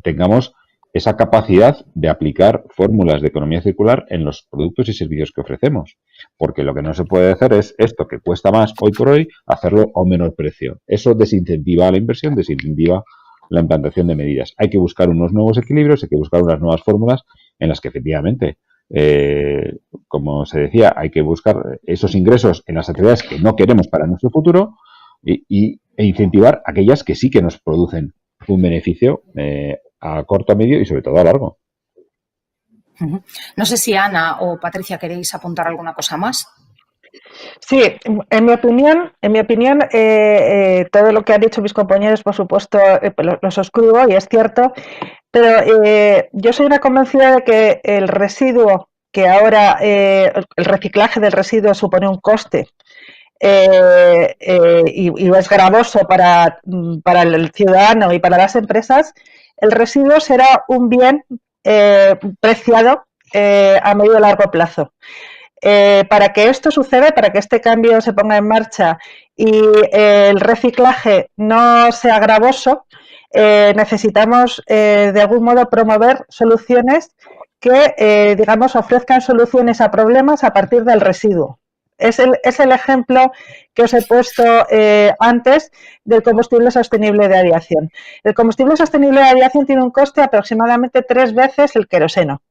tengamos esa capacidad de aplicar fórmulas de economía circular en los productos y servicios que ofrecemos. Porque lo que no se puede hacer es esto que cuesta más hoy por hoy, hacerlo a un menor precio. Eso desincentiva la inversión, desincentiva la implantación de medidas. Hay que buscar unos nuevos equilibrios, hay que buscar unas nuevas fórmulas en las que efectivamente, como se decía, hay que buscar esos ingresos en las actividades que no queremos para nuestro futuro e incentivar aquellas que sí que nos producen un beneficio a corto, a medio y sobre todo a largo. No sé si Ana o Patricia queréis apuntar alguna cosa más. Sí, en mi opinión, todo lo que han dicho mis compañeros, por supuesto, lo suscribo y es cierto, pero yo soy una convencida de que el residuo, que ahora el reciclaje del residuo supone un coste y es gravoso para el ciudadano y para las empresas, el residuo será un bien preciado a medio y largo plazo. Para que esto suceda, para que este cambio se ponga en marcha y el reciclaje no sea gravoso, necesitamos de algún modo promover soluciones que, digamos, ofrezcan soluciones a problemas a partir del residuo. Es el ejemplo que os he puesto antes del combustible sostenible de aviación. El combustible sostenible de aviación tiene un coste aproximadamente 3 veces el queroseno.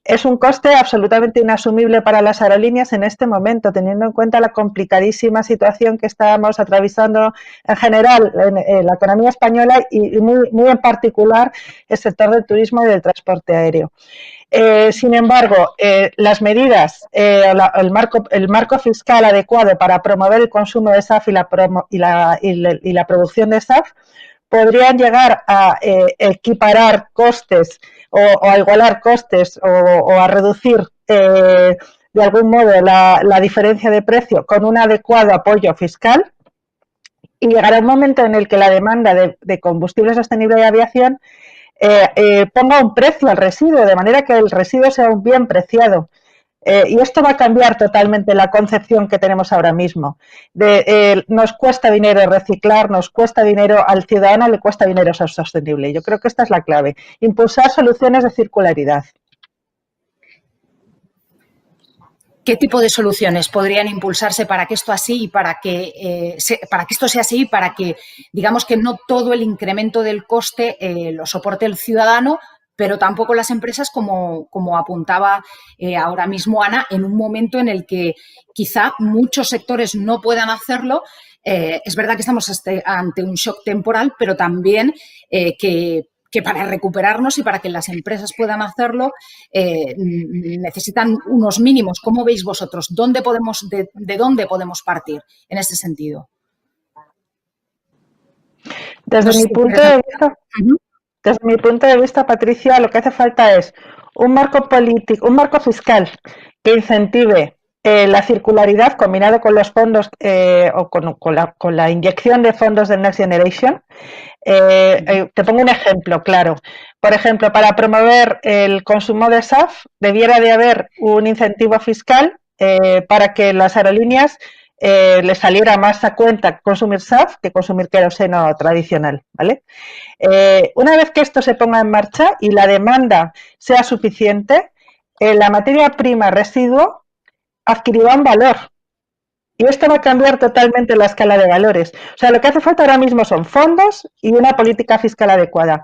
Es un coste absolutamente inasumible para las aerolíneas en este momento, teniendo en cuenta la complicadísima situación que estamos atravesando en general en la economía española y muy en particular el sector del turismo y del transporte aéreo. Sin embargo, las medidas, el marco fiscal adecuado para promover el consumo de SAF y la producción de SAF podrían llegar a equiparar costes o a igualar costes o a reducir de algún modo la diferencia de precio con un adecuado apoyo fiscal, y llegará un momento en el que la demanda de combustible sostenible de aviación ponga un precio al residuo, de manera que el residuo sea un bien preciado. Y esto va a cambiar totalmente la concepción que tenemos ahora mismo. Nos cuesta dinero reciclar, nos cuesta dinero, al ciudadano le cuesta dinero ser sostenible. Yo creo que esta es la clave. Impulsar soluciones de circularidad. ¿Qué tipo de soluciones podrían impulsarse para que esto así y para que esto sea así y para que, digamos, que no todo el incremento del coste lo soporte el ciudadano, pero tampoco las empresas, como apuntaba ahora mismo Ana, en un momento en el que quizá muchos sectores no puedan hacerlo. Es verdad que estamos ante un shock temporal, pero también que para recuperarnos y para que las empresas puedan hacerlo necesitan unos mínimos. ¿Cómo veis vosotros? ¿De dónde podemos partir en este sentido? Desde mi punto de vista, Patricia, lo que hace falta es un marco político, un marco fiscal que incentive la circularidad combinado con los fondos o con la inyección de fondos de Next Generation. Te pongo un ejemplo claro. Por ejemplo, para promover el consumo de SAF debiera de haber un incentivo fiscal para que las aerolíneas les saliera más a cuenta consumir SAF que consumir queroseno tradicional, ¿vale? Una vez que esto se ponga en marcha y la demanda sea suficiente, la materia prima residuo adquirirá un valor. Y esto va a cambiar totalmente la escala de valores. O sea, lo que hace falta ahora mismo son fondos y una política fiscal adecuada.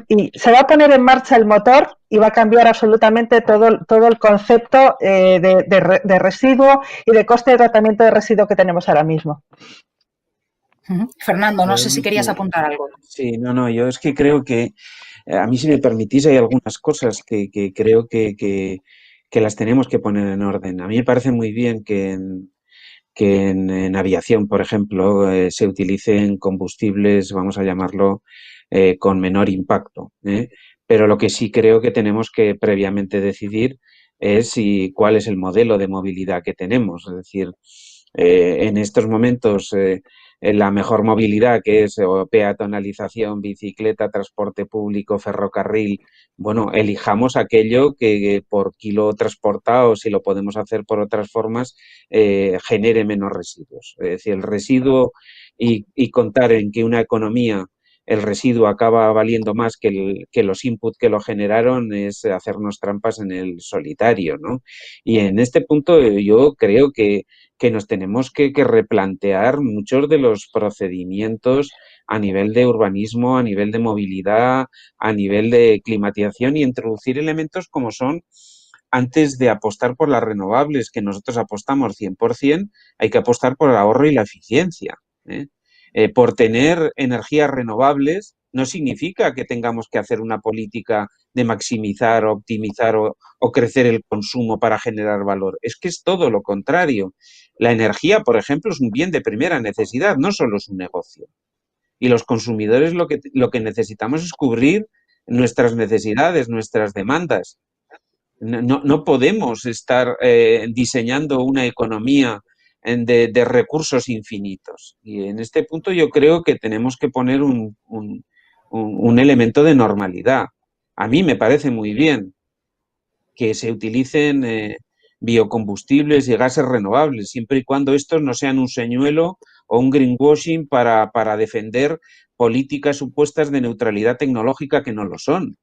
Y se va a poner en marcha el motor y va a cambiar absolutamente todo el concepto de residuo y de coste de tratamiento de residuo que tenemos ahora mismo. Fernando, no sé si querías apuntar algo. Sí, no, yo es que creo que, a mí si me permitís, hay algunas cosas que creo que las tenemos que poner en orden. A mí me parece muy bien que en aviación, por ejemplo, se utilicen combustibles, vamos a llamarlo, con menor impacto, ¿eh? Pero lo que sí creo que tenemos que previamente decidir es cuál es el modelo de movilidad que tenemos. Es decir, en estos momentos la mejor movilidad, que es peatonalización, bicicleta, transporte público, ferrocarril, bueno, elijamos aquello que por kilo transportado, si lo podemos hacer por otras formas, genere menos residuos. Es decir, el residuo y contar en que una economía, el residuo acaba valiendo más que los inputs que lo generaron, es hacernos trampas en el solitario, ¿no? Y en este punto yo creo que nos tenemos que replantear muchos de los procedimientos a nivel de urbanismo, a nivel de movilidad, a nivel de climatización y introducir elementos como son, antes de apostar por las renovables, que nosotros apostamos 100%, hay que apostar por el ahorro y la eficiencia, ¿eh? Por tener energías renovables no significa que tengamos que hacer una política de maximizar, optimizar o crecer el consumo para generar valor. Es que es todo lo contrario. La energía, por ejemplo, es un bien de primera necesidad, no solo es un negocio. Y los consumidores lo que necesitamos es cubrir nuestras necesidades, nuestras demandas. No podemos estar diseñando una economía de recursos infinitos. Y en este punto yo creo que tenemos que poner un elemento de normalidad. A mí me parece muy bien que se utilicen biocombustibles y gases renovables, siempre y cuando estos no sean un señuelo o un greenwashing para defender políticas supuestas de neutralidad tecnológica que no lo son.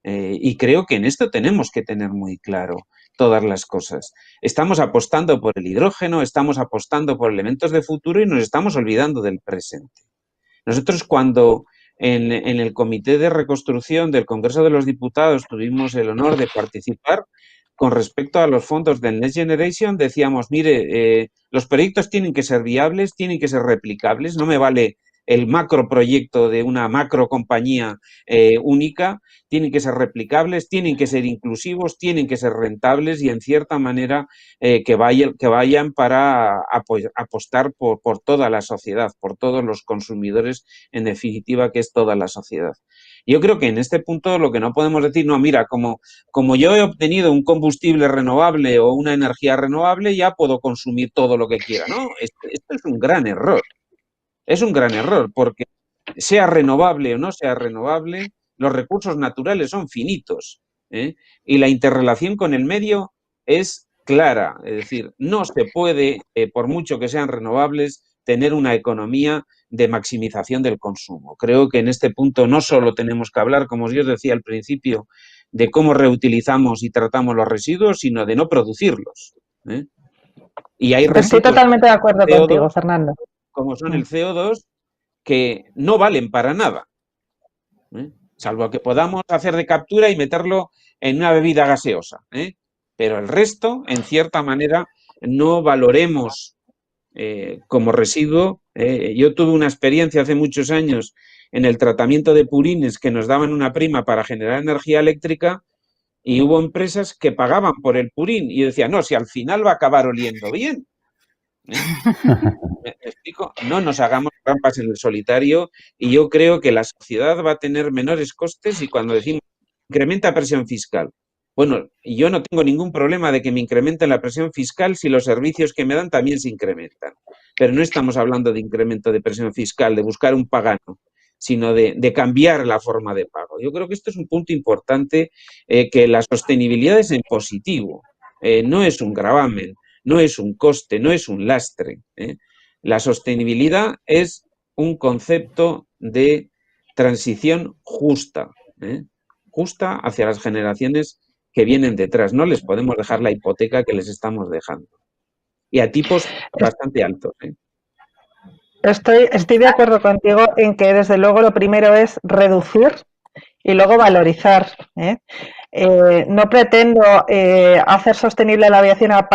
Y creo que en esto tenemos que tener muy claro todas las cosas. Estamos apostando por el hidrógeno, estamos apostando por elementos de futuro y nos estamos olvidando del presente. Nosotros cuando en el Comité de Reconstrucción del Congreso de los Diputados tuvimos el honor de participar, con respecto a los fondos del Next Generation, decíamos, mire, los proyectos tienen que ser viables, tienen que ser replicables, no me vale el macroproyecto de una macro compañía única, tienen que ser replicables, tienen que ser inclusivos, tienen que ser rentables y en cierta manera que vayan para apostar por toda la sociedad, por todos los consumidores, en definitiva, que es toda la sociedad. Yo creo que en este punto lo que no podemos decir, no, mira, como yo he obtenido un combustible renovable o una energía renovable, ya puedo consumir todo lo que quiera. No, esto es un gran error. Es un gran error porque sea renovable o no sea renovable, los recursos naturales son finitos, ¿eh? Y la interrelación con el medio es clara. Es decir, no se puede, por mucho que sean renovables, tener una economía de maximización del consumo. Creo que en este punto no solo tenemos que hablar, como yo os decía al principio, de cómo reutilizamos y tratamos los residuos, sino de no producirlos, ¿eh? Y hay Estoy residuos totalmente de acuerdo CO2, contigo, Fernando. como son el CO2, que no valen para nada, ¿eh? salvo que podamos hacer de captura y meterlo en una bebida gaseosa, pero el resto, en cierta manera, no valoremos como residuo. Yo tuve una experiencia hace muchos años en el tratamiento de purines que nos daban una prima para generar energía eléctrica y hubo empresas que pagaban por el purín y yo decía, no, si al final va a acabar oliendo bien. ¿Me explico? No nos hagamos trampas en el solitario y yo creo que la sociedad va a tener menores costes y cuando decimos incrementa presión fiscal. Bueno, yo no tengo ningún problema de que me incrementen la presión fiscal si los servicios que me dan también se incrementan. Pero no estamos hablando de incremento de presión fiscal, de buscar un pagano, sino de cambiar la forma de pago. Yo creo que esto es un punto importante, que la sostenibilidad es en positivo, no es un gravamen, no es un coste, no es un lastre. La sostenibilidad es un concepto de transición justa, justa hacia las generaciones que vienen detrás. No les podemos dejar la hipoteca que les estamos dejando. Y a tipos bastante altos. Estoy de acuerdo contigo en que desde luego lo primero es reducir y luego valorizar. No pretendo hacer sostenible la aviación a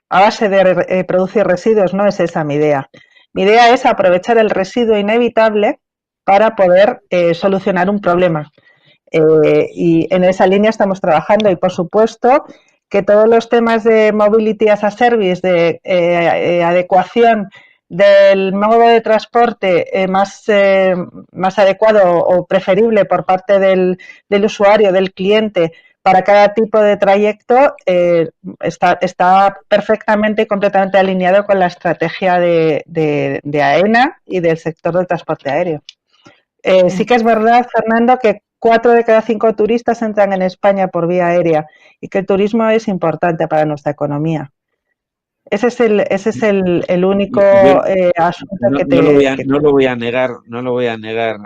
base de producir residuos, no es esa mi idea. Mi idea es aprovechar el residuo inevitable para poder solucionar un problema. Y en esa línea estamos trabajando y, por supuesto, que todos los temas de mobility as a service, de adecuación del modo de transporte más adecuado o preferible por parte del usuario, del cliente, para cada tipo de trayecto, está perfectamente y completamente alineado con la estrategia de AENA y del sector del transporte aéreo. Sí que es verdad, Fernando, que 4 de cada 5 turistas entran en España por vía aérea y que el turismo es importante para nuestra economía. Ese es el único asunto que te... No lo voy a negar,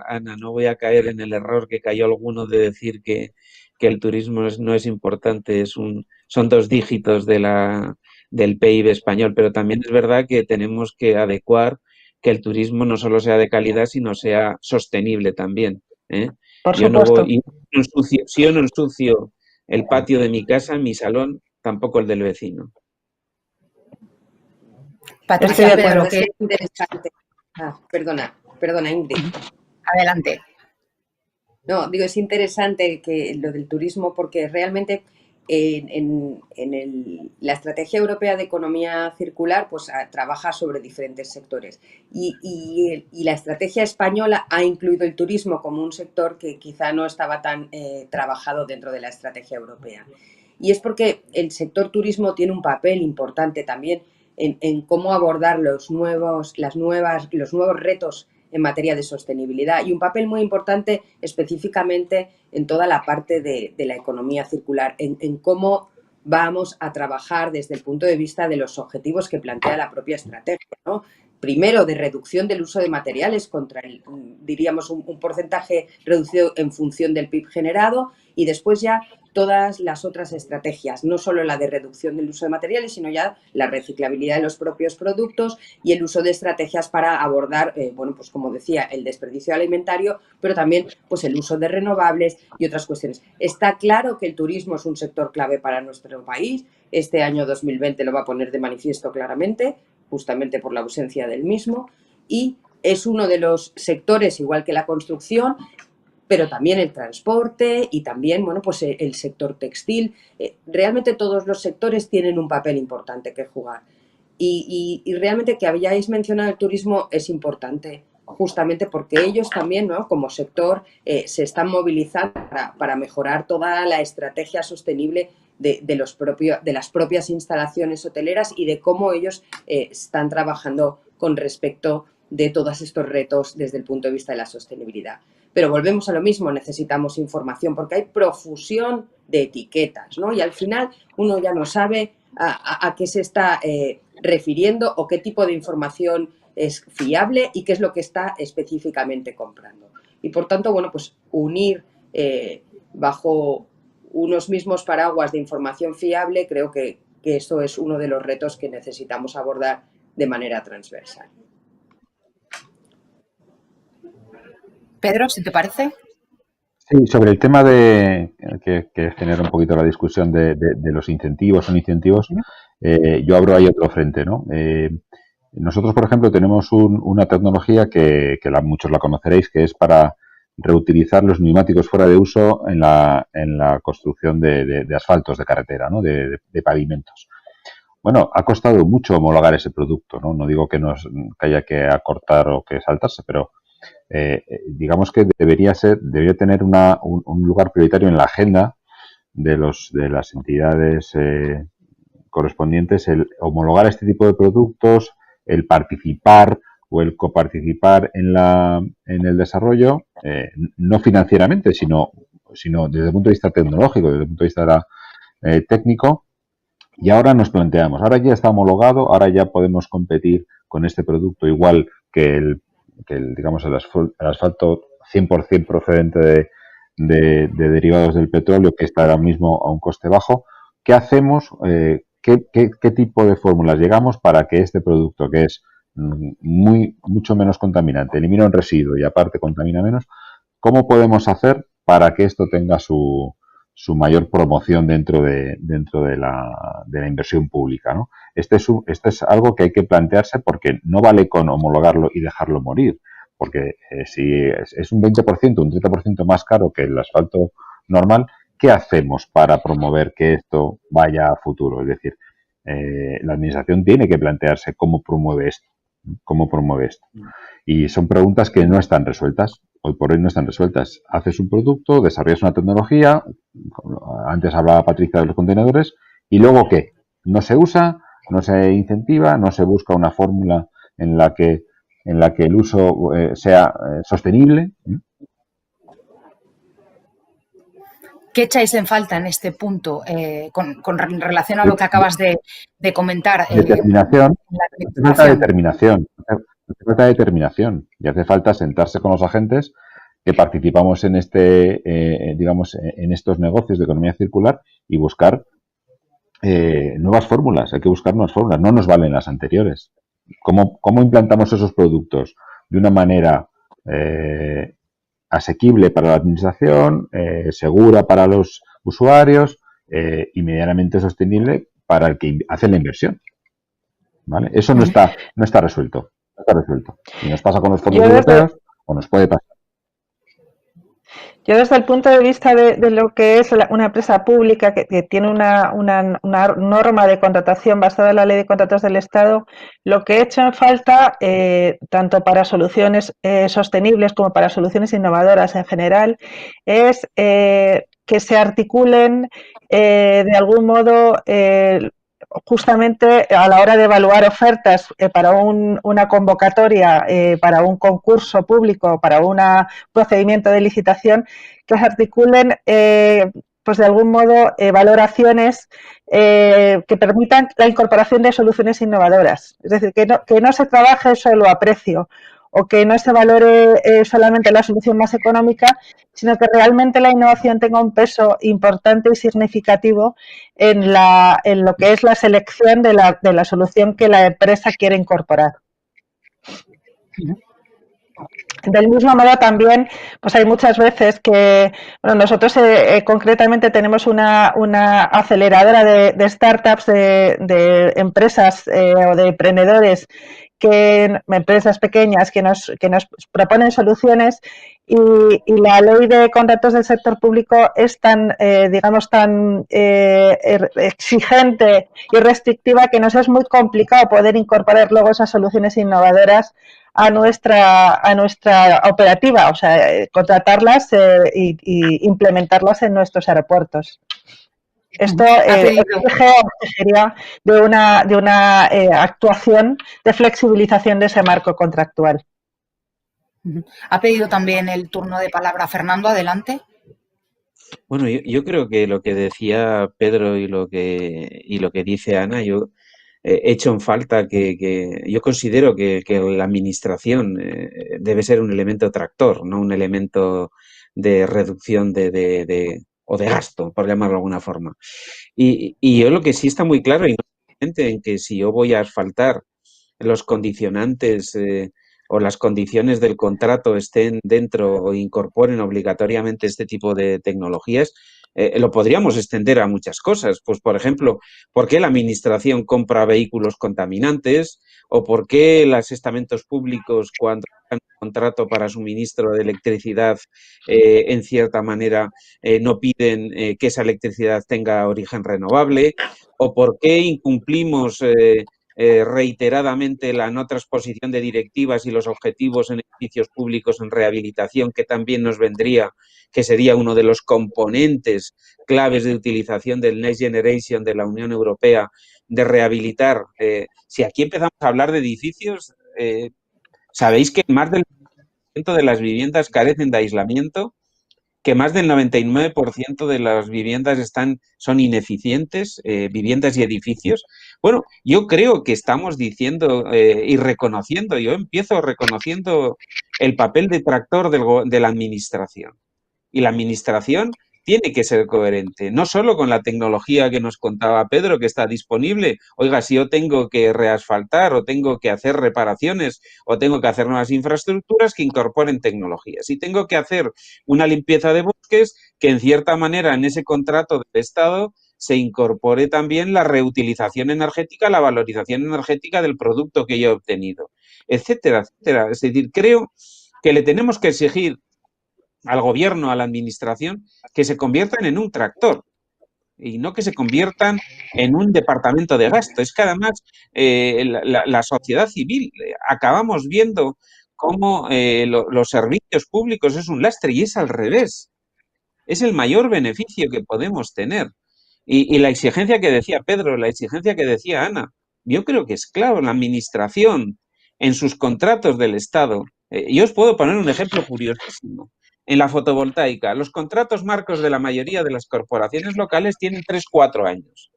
Ana, no voy a caer en el error que cayó alguno de decir que el turismo no es importante, son 2 dígitos del PIB español, pero también es verdad que tenemos que adecuar que el turismo no solo sea de calidad, sino sea sostenible también. Por supuesto. Si yo no ensucio el patio de mi casa, mi salón, tampoco el del vecino. Patricia, Pedro, que es interesante. Perdona, Ingrid. Adelante. No, digo, es interesante que lo del turismo porque realmente la Estrategia Europea de Economía Circular pues trabaja sobre diferentes sectores y la estrategia española ha incluido el turismo como un sector que quizá no estaba tan trabajado dentro de la estrategia europea. Y es porque el sector turismo tiene un papel importante también en cómo abordar los nuevos retos en materia de sostenibilidad y un papel muy importante específicamente en toda la parte de la economía circular, en cómo vamos a trabajar desde el punto de vista de los objetivos que plantea la propia estrategia, ¿no? Primero, de reducción del uso de materiales contra diríamos, un porcentaje reducido en función del PIB generado y después ya todas las otras estrategias, no solo la de reducción del uso de materiales, sino ya la reciclabilidad de los propios productos y el uso de estrategias para abordar, bueno, pues como decía, el desperdicio alimentario, pero también pues el uso de renovables y otras cuestiones. Está claro que el turismo es un sector clave para nuestro país. Este año 2020 lo va a poner de manifiesto claramente, justamente por la ausencia del mismo, y es uno de los sectores, igual que la construcción, pero también el transporte y también, bueno, pues el sector textil. Realmente todos los sectores tienen un papel importante que jugar. Y realmente que habíais mencionado el turismo es importante, justamente porque ellos también, ¿no?, como sector, se están movilizando para mejorar toda la estrategia sostenible de las propias instalaciones hoteleras y de cómo ellos están trabajando con respecto de todos estos retos desde el punto de vista de la sostenibilidad. Pero volvemos a lo mismo, necesitamos información porque hay profusión de etiquetas, ¿no? Y al final uno ya no sabe a qué se está refiriendo o qué tipo de información es fiable y qué es lo que está específicamente comprando. Y por tanto, bueno, pues unir bajo unos mismos paraguas de información fiable, creo que eso es uno de los retos que necesitamos abordar de manera transversal. Pedro, si te parece. Sí, sobre el tema de que genera un poquito la discusión de los incentivos o no incentivos, yo abro ahí otro frente, ¿no? Nosotros, por ejemplo, tenemos una tecnología que muchos la conoceréis, que es para reutilizar los neumáticos fuera de uso en la construcción de asfaltos de carretera, ¿no? De pavimentos. Bueno, ha costado mucho homologar ese producto, ¿no? No digo que haya que acortar o que saltarse, pero digamos que debería tener un lugar prioritario en la agenda de las entidades correspondientes el homologar este tipo de productos, el participar o el coparticipar en el desarrollo, no financieramente, sino desde el punto de vista tecnológico, desde el punto de vista técnico. Y ahora nos planteamos, ahora ya está homologado, ahora ya podemos competir con este producto igual que el asfalto 100% procedente de derivados del petróleo, que está ahora mismo a un coste bajo. ¿Qué hacemos? ¿Qué tipo de fórmulas llegamos para que este producto, que es mucho menos contaminante, elimina un residuo y aparte contamina menos, cómo podemos hacer para que esto tenga su mayor promoción dentro de la inversión pública, ¿no? Este es algo que hay que plantearse, porque no vale con homologarlo y dejarlo morir, porque si es un 20%, un 30% más caro que el asfalto normal, ¿qué hacemos para promover que esto vaya a futuro? Es decir, la administración tiene que plantearse cómo promueve esto. Y son preguntas que no están resueltas. Hoy por hoy no están resueltas. Haces un producto, desarrollas una tecnología, antes hablaba Patricia de los contenedores, y luego ¿qué? No se usa, no se incentiva, no se busca una fórmula en la que el uso sea sostenible. ¿Qué echáis en falta en este punto con relación a lo que acabas de comentar? Determinación. Hace falta determinación. Hace falta determinación. Y hace falta sentarse con los agentes que participamos en en estos negocios de economía circular y buscar nuevas fórmulas. Hay que buscar nuevas fórmulas. No nos valen las anteriores. ¿Cómo implantamos esos productos de una manera asequible para la administración, segura para los usuarios y medianamente sostenible para el que hace la inversión? ¿Vale? Eso no está resuelto. No está resuelto. Y nos pasa con los fondos europeos o nos puede pasar. Yo desde el punto de vista de lo que es una empresa pública que tiene una norma de contratación basada en la Ley de Contratos del Estado, lo que he hecho en falta, tanto para soluciones sostenibles como para soluciones innovadoras en general, es que se articulen de algún modo justamente a la hora de evaluar ofertas para una convocatoria, para un concurso público, para un procedimiento de licitación, que se articulen pues de algún modo valoraciones que permitan la incorporación de soluciones innovadoras. Es decir, que no se trabaje solo a precio o que no se valore solamente la solución más económica, sino que realmente la innovación tenga un peso importante y significativo en lo que es la selección de la solución que la empresa quiere incorporar. Del mismo modo también, pues hay muchas veces que, bueno, nosotros concretamente tenemos una aceleradora de startups, de empresas o de emprendedores, empresas pequeñas que nos proponen soluciones, y la ley de contratos del sector público es tan, digamos, tan exigente y restrictiva que nos es muy complicado poder incorporar luego esas soluciones innovadoras a nuestra operativa, o sea, contratarlas y implementarlas en nuestros aeropuertos. Esto sería de una actuación de flexibilización de ese marco contractual. Ha pedido también el turno de palabra Fernando, adelante. Bueno, yo creo que lo que decía Pedro y lo que dice Ana, yo he hecho en falta que yo considero que la administración debe ser un elemento tractor, no un elemento de reducción o de gasto, por llamarlo de alguna forma. Y yo lo que sí está muy claro en que si yo voy a asfaltar los condicionantes o las condiciones del contrato estén dentro o incorporen obligatoriamente este tipo de tecnologías, lo podríamos extender a muchas cosas. Pues, por ejemplo, ¿por qué la administración compra vehículos contaminantes? ¿O por qué los estamentos públicos, cuando hacen un contrato para suministro de electricidad, en cierta manera, no piden que esa electricidad tenga origen renovable? ¿O por qué incumplimos reiteradamente la no transposición de directivas y los objetivos en edificios públicos en rehabilitación, que también nos vendría, que sería uno de los componentes claves de utilización del Next Generation de la Unión Europea, de rehabilitar? Si aquí empezamos a hablar de edificios, sabéis que más del 90% de las viviendas carecen de aislamiento, que más del 99% de las viviendas son ineficientes, viviendas y edificios. Bueno, yo creo que estamos diciendo y reconociendo, yo empiezo reconociendo el papel de tractor de la administración. Y la administración tiene que ser coherente, no solo con la tecnología que nos contaba Pedro, que está disponible. Oiga, si yo tengo que reasfaltar o tengo que hacer reparaciones o tengo que hacer nuevas infraestructuras, que incorporen tecnologías. Si tengo que hacer una limpieza de bosques, que en cierta manera en ese contrato del Estado se incorpore también la reutilización energética, la valorización energética del producto que yo he obtenido, etcétera, etcétera. Es decir, creo que le tenemos que exigir al gobierno, a la administración, que se conviertan en un tractor y no que se conviertan en un departamento de gasto. Es que además la sociedad civil acabamos viendo cómo los servicios públicos es un lastre y es al revés. Es el mayor beneficio que podemos tener. Y la exigencia que decía Pedro, la exigencia que decía Ana, yo creo que es claro, la administración en sus contratos del Estado. Yo os puedo poner un ejemplo curiosísimo. En la fotovoltaica, los contratos marcos de la mayoría de las corporaciones locales tienen 3-4 años.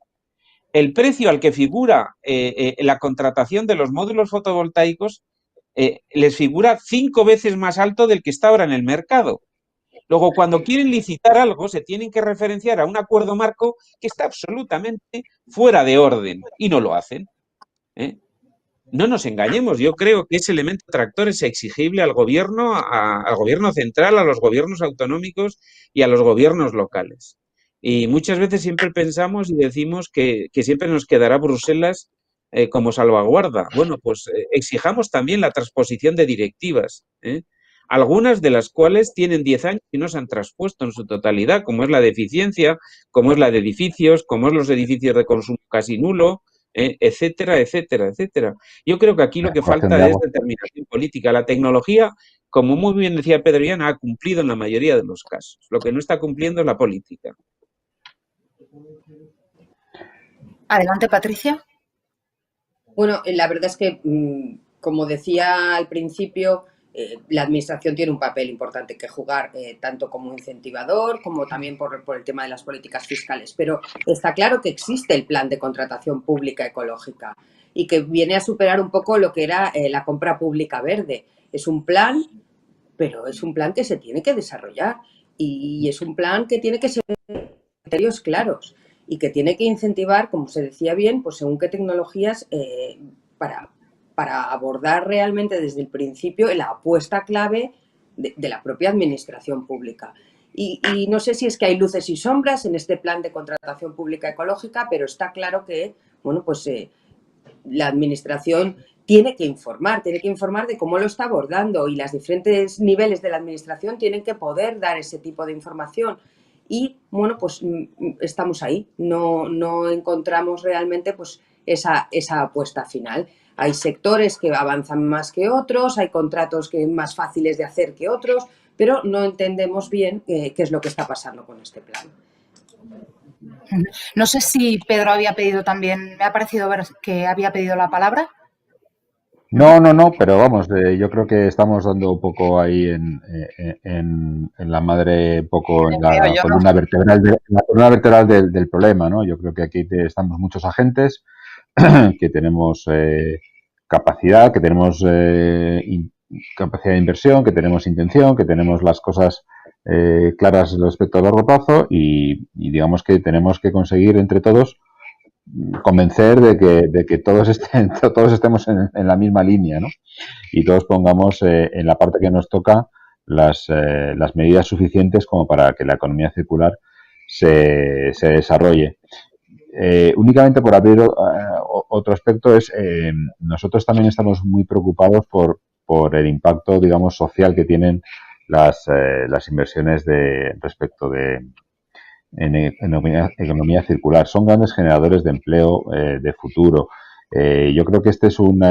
El precio al que figura la contratación de los módulos fotovoltaicos les figura 5 veces más alto del que está ahora en el mercado. Luego, cuando quieren licitar algo, se tienen que referenciar a un acuerdo marco que está absolutamente fuera de orden y no lo hacen. No nos engañemos, yo creo que ese elemento tractor es exigible al gobierno central, a los gobiernos autonómicos y a los gobiernos locales. Y muchas veces siempre pensamos y decimos que siempre nos quedará Bruselas como salvaguarda. Bueno, pues exijamos también la transposición de directivas, algunas de las cuales tienen 10 años y no se han transpuesto en su totalidad, como es la de eficiencia, como es la de edificios, como es los edificios de consumo casi nulo, etcétera, etcétera, etcétera. Yo creo que aquí lo que falta es determinación política. La tecnología, como muy bien decía Pedro Llana, ha cumplido en la mayoría de los casos. Lo que no está cumpliendo es la política. Adelante, Patricia. Bueno, la verdad es que, como decía al principio, la administración tiene un papel importante que jugar, tanto como incentivador como también por el tema de las políticas fiscales. Pero está claro que existe el plan de contratación pública ecológica y que viene a superar un poco lo que era la compra pública verde. Es un plan, pero es un plan que se tiene que desarrollar y es un plan que tiene que ser criterios claros y que tiene que incentivar, como se decía bien, pues según qué tecnologías para abordar realmente desde el principio la apuesta clave de la propia administración pública. Y no sé si es que hay luces y sombras en este plan de contratación pública ecológica, pero está claro que, bueno, pues la administración tiene que informar de cómo lo está abordando y los diferentes niveles de la administración tienen que poder dar ese tipo de información. Y, bueno, pues estamos ahí, no encontramos realmente pues esa apuesta final. Hay sectores que avanzan más que otros, hay contratos que son más fáciles de hacer que otros, pero no entendemos bien qué es lo que está pasando con este plan. No sé si Pedro había pedido también, me ha parecido ver que había pedido la palabra. No, pero vamos, yo creo que estamos dando un poco ahí en la madre, un poco en la columna vertebral del problema, ¿no? Yo creo que aquí estamos muchos agentes que tenemos capacidad, que tenemos capacidad de inversión, que tenemos intención, que tenemos las cosas claras respecto a largo plazo y digamos que tenemos que conseguir entre todos convencer de que todos estemos en la misma línea, ¿no? Y todos pongamos en la parte que nos toca las medidas suficientes como para que la economía circular se desarrolle. Únicamente por abrir otro aspecto es nosotros también estamos muy preocupados por el impacto, digamos, social que tienen las inversiones respecto en economía circular. Son grandes generadores de empleo de futuro. Yo creo que este es un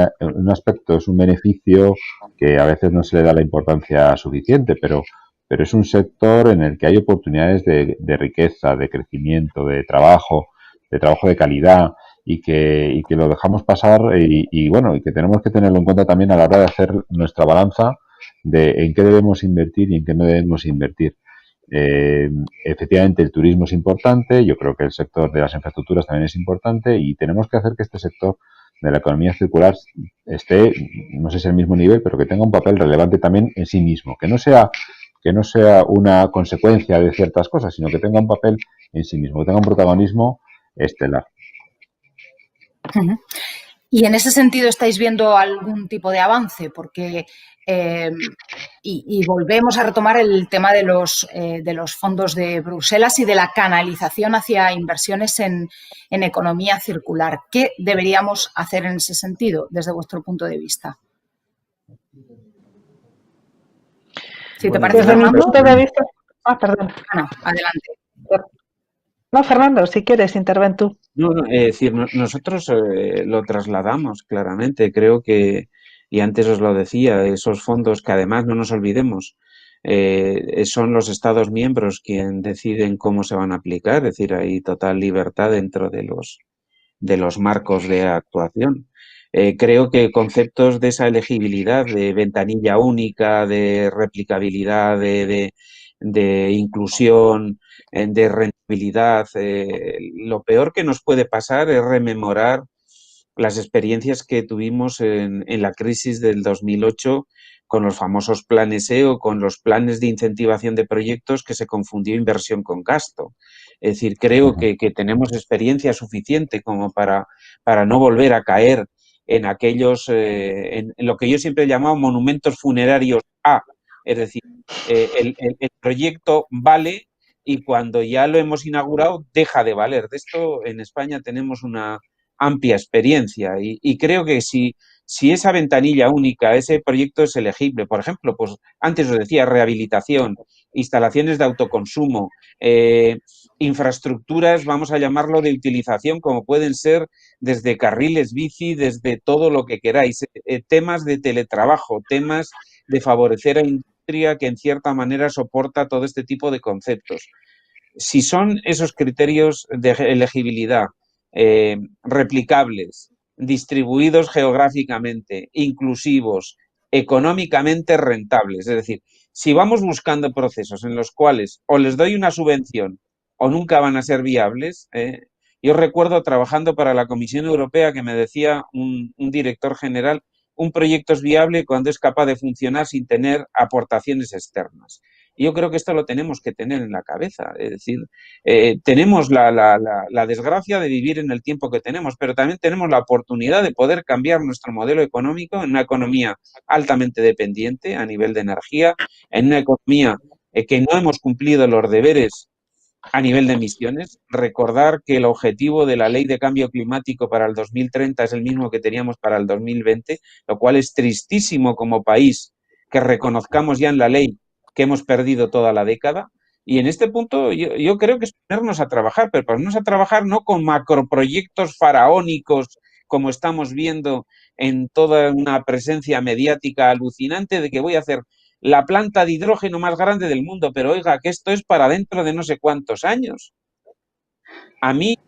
aspecto, es un beneficio que a veces no se le da la importancia suficiente, pero es un sector en el que hay oportunidades de riqueza, de crecimiento, de trabajo de calidad y que lo dejamos pasar y bueno, y que tenemos que tenerlo en cuenta también a la hora de hacer nuestra balanza de en qué debemos invertir y en qué no debemos invertir. Efectivamente, el turismo es importante, yo creo que el sector de las infraestructuras también es importante y tenemos que hacer que este sector de la economía circular esté, no sé si al mismo nivel, pero que tenga un papel relevante también en sí mismo, que no sea una consecuencia de ciertas cosas, sino que tenga un papel en sí mismo, que tenga un protagonismo estelar. Y en ese sentido, ¿estáis viendo algún tipo de avance? Porque, y volvemos a retomar el tema de los fondos de Bruselas y de la canalización hacia inversiones en economía circular. ¿Qué deberíamos hacer en ese sentido, desde vuestro punto de vista? Si te parece, desde mi Fernando. punto de vista... perdón. No, adelante. No, Fernando, si quieres, interven tú. No, es decir, nosotros lo trasladamos claramente. Creo que, y antes os lo decía, esos fondos que además no nos olvidemos, son los Estados miembros quienes deciden cómo se van a aplicar. Es decir, hay total libertad dentro de los marcos de actuación. Creo que conceptos de esa elegibilidad, de ventanilla única, de replicabilidad, de inclusión, de rentabilidad, lo peor que nos puede pasar es rememorar las experiencias que tuvimos en la crisis del 2008 con los famosos planes o con los planes de incentivación de proyectos que se confundió inversión con gasto. Es decir, creo que tenemos experiencia suficiente como para no volver a caer en aquellos, en lo que yo siempre he llamado monumentos funerarios A. Es decir, el proyecto vale y cuando ya lo hemos inaugurado deja de valer. De esto en España tenemos una amplia experiencia y creo que si esa ventanilla única, ese proyecto es elegible, por ejemplo, pues antes os decía rehabilitación, instalaciones de autoconsumo, infraestructuras, vamos a llamarlo de utilización, como pueden ser desde carriles bici, desde todo lo que queráis, temas de teletrabajo, temas de favorecer a industria que en cierta manera soporta todo este tipo de conceptos. Si son esos criterios de elegibilidad replicables, distribuidos geográficamente, inclusivos, económicamente rentables, es decir, si vamos buscando procesos en los cuales o les doy una subvención o nunca van a ser viables, yo recuerdo trabajando para la Comisión Europea que me decía un director general, un proyecto es viable cuando es capaz de funcionar sin tener aportaciones externas. Y yo creo que esto lo tenemos que tener en la cabeza, es decir, tenemos la desgracia de vivir en el tiempo que tenemos, pero también tenemos la oportunidad de poder cambiar nuestro modelo económico en una economía altamente dependiente a nivel de energía, en una economía que no hemos cumplido los deberes a nivel de emisiones. Recordar que el objetivo de la Ley de Cambio Climático para el 2030 es el mismo que teníamos para el 2020, lo cual es tristísimo como país que reconozcamos ya en la ley que hemos perdido toda la década. Y en este punto yo creo que es ponernos a trabajar, pero ponernos a trabajar no con macroproyectos faraónicos como estamos viendo en toda una presencia mediática alucinante de que voy a hacer la planta de hidrógeno más grande del mundo, pero oiga, que esto es para dentro de no sé cuántos años. A mí,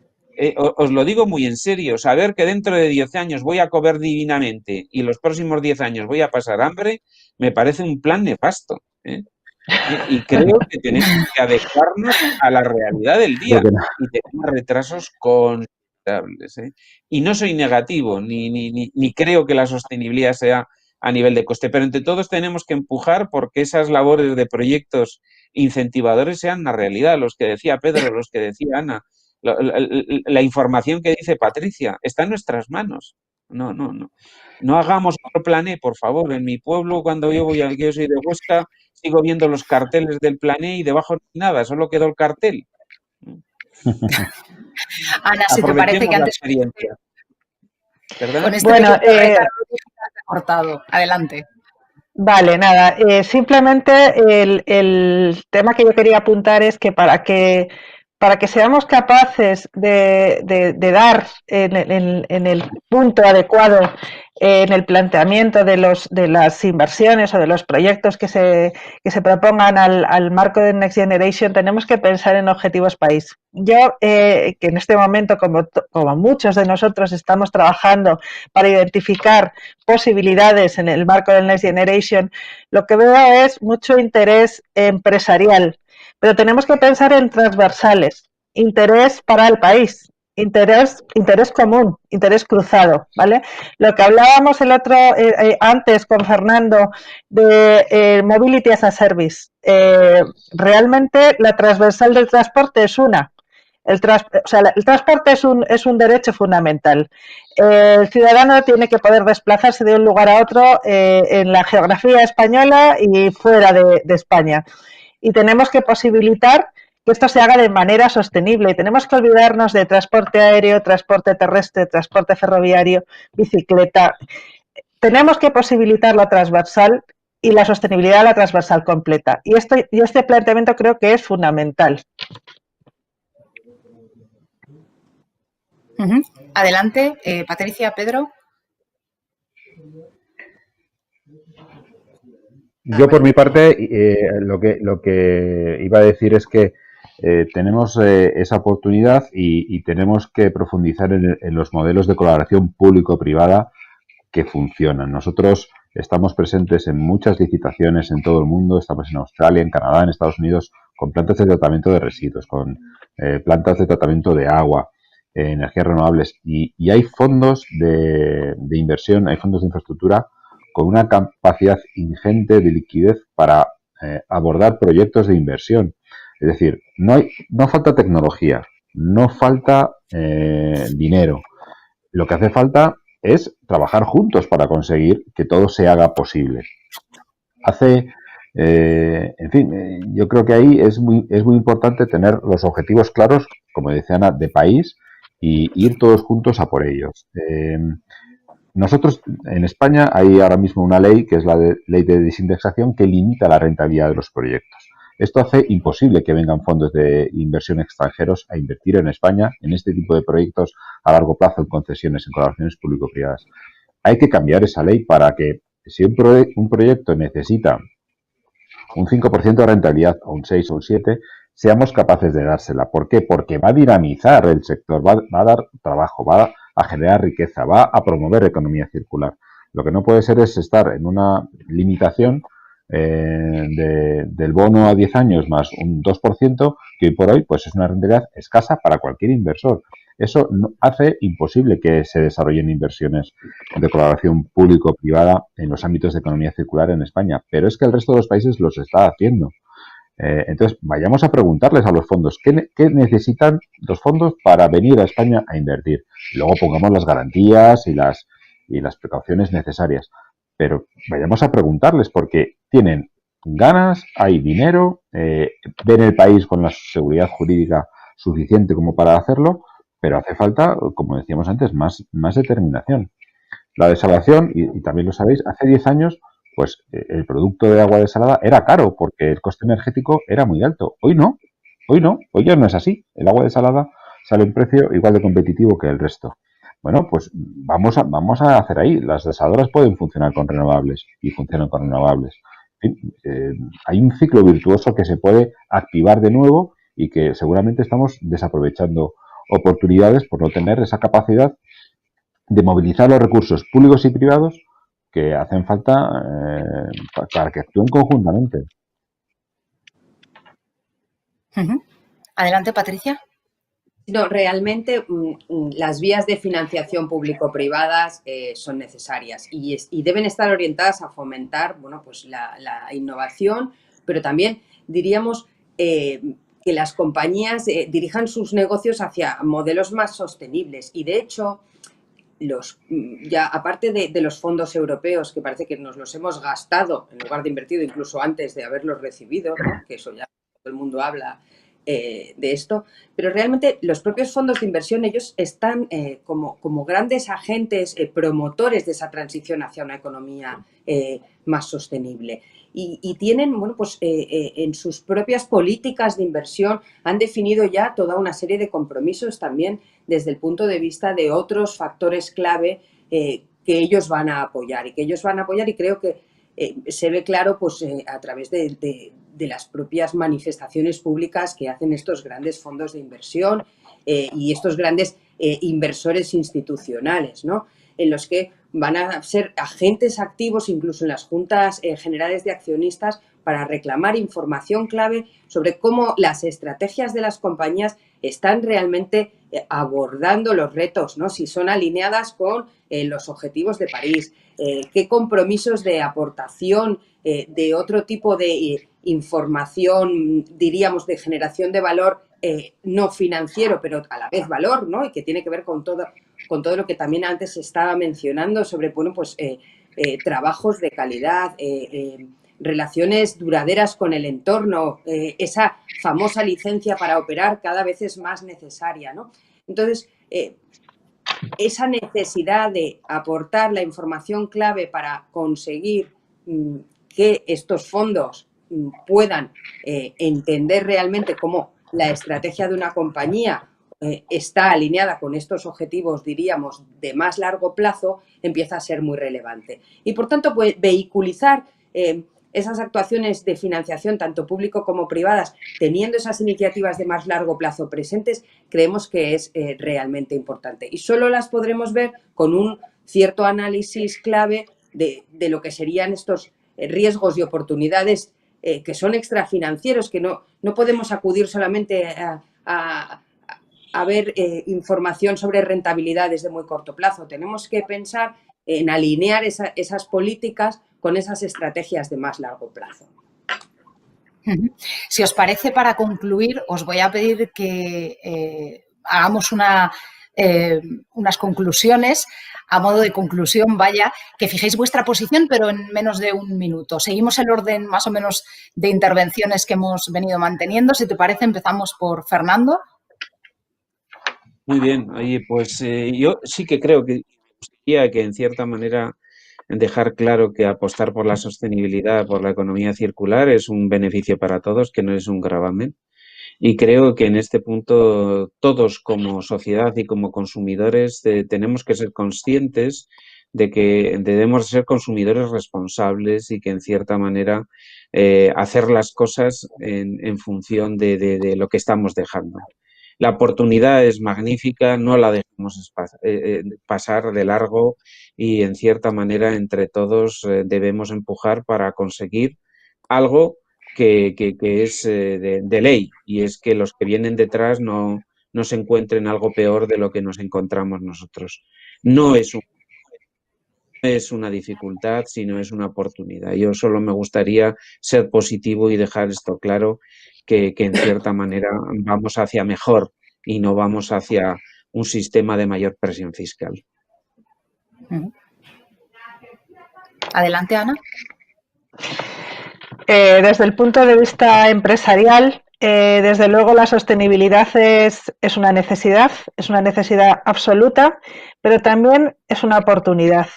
os lo digo muy en serio, saber que dentro de 10 años voy a comer divinamente y los próximos 10 años voy a pasar hambre, me parece un plan nefasto. Y creo que tenemos que adecuarnos a la realidad del día y tenemos retrasos considerables. Y no soy negativo, ni creo que la sostenibilidad sea a nivel de coste, pero entre todos tenemos que empujar porque esas labores de proyectos incentivadores sean una realidad, los que decía Pedro, los que decía Ana. La información que dice Patricia está en nuestras manos. No hagamos otro plané, por favor. En mi pueblo, cuando yo soy de Huesca, sigo viendo los carteles del plané y debajo no hay nada, solo quedó el cartel. Ana, si te parece que antes experiencia. con este pequeño recargo digital te ha cortado. Adelante. Vale, nada. Simplemente el tema que yo quería apuntar es que para que seamos capaces de dar en el punto adecuado en el planteamiento de las inversiones o de los proyectos que se propongan al marco de Next Generation, tenemos que pensar en objetivos país. Yo, que en este momento, como muchos de nosotros, estamos trabajando para identificar posibilidades en el marco del Next Generation, lo que veo es mucho interés empresarial, pero tenemos que pensar en transversales, interés para el país, interés común, interés cruzado, ¿vale? Lo que hablábamos antes con Fernando de Mobility as a Service, realmente la transversal del transporte es una. El transporte es un derecho fundamental. El ciudadano tiene que poder desplazarse de un lugar a otro en la geografía española y fuera de España. Y tenemos que posibilitar que esto se haga de manera sostenible. Y tenemos que olvidarnos de transporte aéreo, transporte terrestre, transporte ferroviario, bicicleta. Tenemos que posibilitar la transversal y la sostenibilidad de la transversal completa. Y este planteamiento creo que es fundamental. Adelante, Patricia, Pedro. Yo por mi parte lo que iba a decir es que tenemos esa oportunidad y tenemos que profundizar en los modelos de colaboración público-privada que funcionan. Nosotros estamos presentes en muchas licitaciones en todo el mundo, estamos en Australia, en Canadá, en Estados Unidos, con plantas de tratamiento de residuos, con plantas de tratamiento de agua, energías renovables y hay fondos de inversión, hay fondos de infraestructura con una capacidad ingente de liquidez para abordar proyectos de inversión. Es decir, no falta tecnología, no falta dinero. Lo que hace falta es trabajar juntos para conseguir que todo se haga posible. Yo creo que ahí es muy importante tener los objetivos claros, como decía Ana, de país y ir todos juntos a por ellos. Nosotros, en España, hay ahora mismo una ley, que es la ley de desindexación, que limita la rentabilidad de los proyectos. Esto hace imposible que vengan fondos de inversión extranjeros a invertir en España en este tipo de proyectos a largo plazo, en concesiones, en colaboraciones público-privadas. Hay que cambiar esa ley para que, si un proyecto necesita un 5% de rentabilidad, o un 6 o un 7, seamos capaces de dársela. ¿Por qué? Porque va a dinamizar el sector, va a dar trabajo, va a generar riqueza, va a promover economía circular. Lo que no puede ser es estar en una limitación del bono a 10 años más un 2%, que hoy por hoy pues es una rentabilidad escasa para cualquier inversor. Eso hace imposible que se desarrollen inversiones de colaboración público-privada en los ámbitos de economía circular en España, pero es que el resto de los países los está haciendo. Entonces, vayamos a preguntarles a los fondos qué necesitan los fondos para venir a España a invertir. Luego pongamos las garantías y las precauciones necesarias. Pero vayamos a preguntarles porque tienen ganas, hay dinero, ven el país con la seguridad jurídica suficiente como para hacerlo, pero hace falta, como decíamos antes, más determinación. La desalación, y también lo sabéis, hace 10 años pues el producto de agua desalada era caro porque el coste energético era muy alto. Hoy ya no es así. El agua desalada sale a un precio igual de competitivo que el resto. Bueno, pues vamos a hacer ahí. Las desaladoras pueden funcionar con renovables y funcionan con renovables. En fin, hay un ciclo virtuoso que se puede activar de nuevo y que seguramente estamos desaprovechando oportunidades por no tener esa capacidad de movilizar los recursos públicos y privados que hacen falta para que actúen conjuntamente. Adelante, Patricia. No, realmente las vías de financiación público-privadas son necesarias y deben estar orientadas a fomentar, bueno, pues la innovación, pero también diríamos que las compañías dirijan sus negocios hacia modelos más sostenibles. Y de hecho, ya aparte de los fondos europeos, que parece que nos los hemos gastado en lugar de invertido, incluso antes de haberlos recibido, ¿no? Que eso ya todo el mundo habla de esto, pero realmente los propios fondos de inversión, ellos están como grandes agentes promotores de esa transición hacia una economía más sostenible. Y tienen, bueno, pues en sus propias políticas de inversión han definido ya toda una serie de compromisos también desde el punto de vista de otros factores clave que ellos van a apoyar y creo que se ve claro pues a través de las propias manifestaciones públicas que hacen estos grandes fondos de inversión y estos grandes inversores institucionales, ¿no? En los que van a ser agentes activos incluso en las juntas generales de accionistas para reclamar información clave sobre cómo las estrategias de las compañías están realmente abordando los retos, ¿no? Si son alineadas con los objetivos de París, qué compromisos de aportación de otro tipo de información, diríamos, de generación de valor no financiero, pero a la vez valor, ¿no? Y que tiene que ver con todo lo que también antes se estaba mencionando sobre, bueno, pues trabajos de calidad, relaciones duraderas con el entorno, esa famosa licencia para operar cada vez es más necesaria, ¿no? Entonces, esa necesidad de aportar la información clave para conseguir que estos fondos puedan entender realmente cómo la estrategia de una compañía está alineada con estos objetivos, diríamos, de más largo plazo, empieza a ser muy relevante. Y, por tanto, pues, vehiculizar esas actuaciones de financiación, tanto público como privadas, teniendo esas iniciativas de más largo plazo presentes, creemos que es realmente importante. Y solo las podremos ver con un cierto análisis clave de lo que serían estos riesgos y oportunidades que son extrafinancieros, que no podemos acudir solamente a ver información sobre rentabilidades de muy corto plazo. Tenemos que pensar en alinear esas políticas con esas estrategias de más largo plazo. Si os parece, para concluir, os voy a pedir que hagamos unas conclusiones, a modo de conclusión, vaya, que fijéis vuestra posición, pero en menos de un minuto. Seguimos el orden más o menos de intervenciones que hemos venido manteniendo. Si te parece, empezamos por Fernando. Muy bien, oye, pues yo sí que creo que en cierta manera dejar claro que apostar por la sostenibilidad, por la economía circular es un beneficio para todos, que no es un gravamen. Y creo que en este punto todos como sociedad y como consumidores tenemos que ser conscientes de que debemos ser consumidores responsables y que en cierta manera hacer las cosas en función de lo que estamos dejando. La oportunidad es magnífica, no la dejemos pasar de largo y en cierta manera entre todos debemos empujar para conseguir algo que es de ley, y es que los que vienen detrás no se encuentren algo peor de lo que nos encontramos nosotros. No es una dificultad, sino es una oportunidad. Yo solo me gustaría ser positivo y dejar esto claro, que en cierta manera vamos hacia mejor y no vamos hacia un sistema de mayor presión fiscal. Adelante, Ana. Desde el punto de vista empresarial, desde luego la sostenibilidad es una necesidad absoluta, pero también es una oportunidad.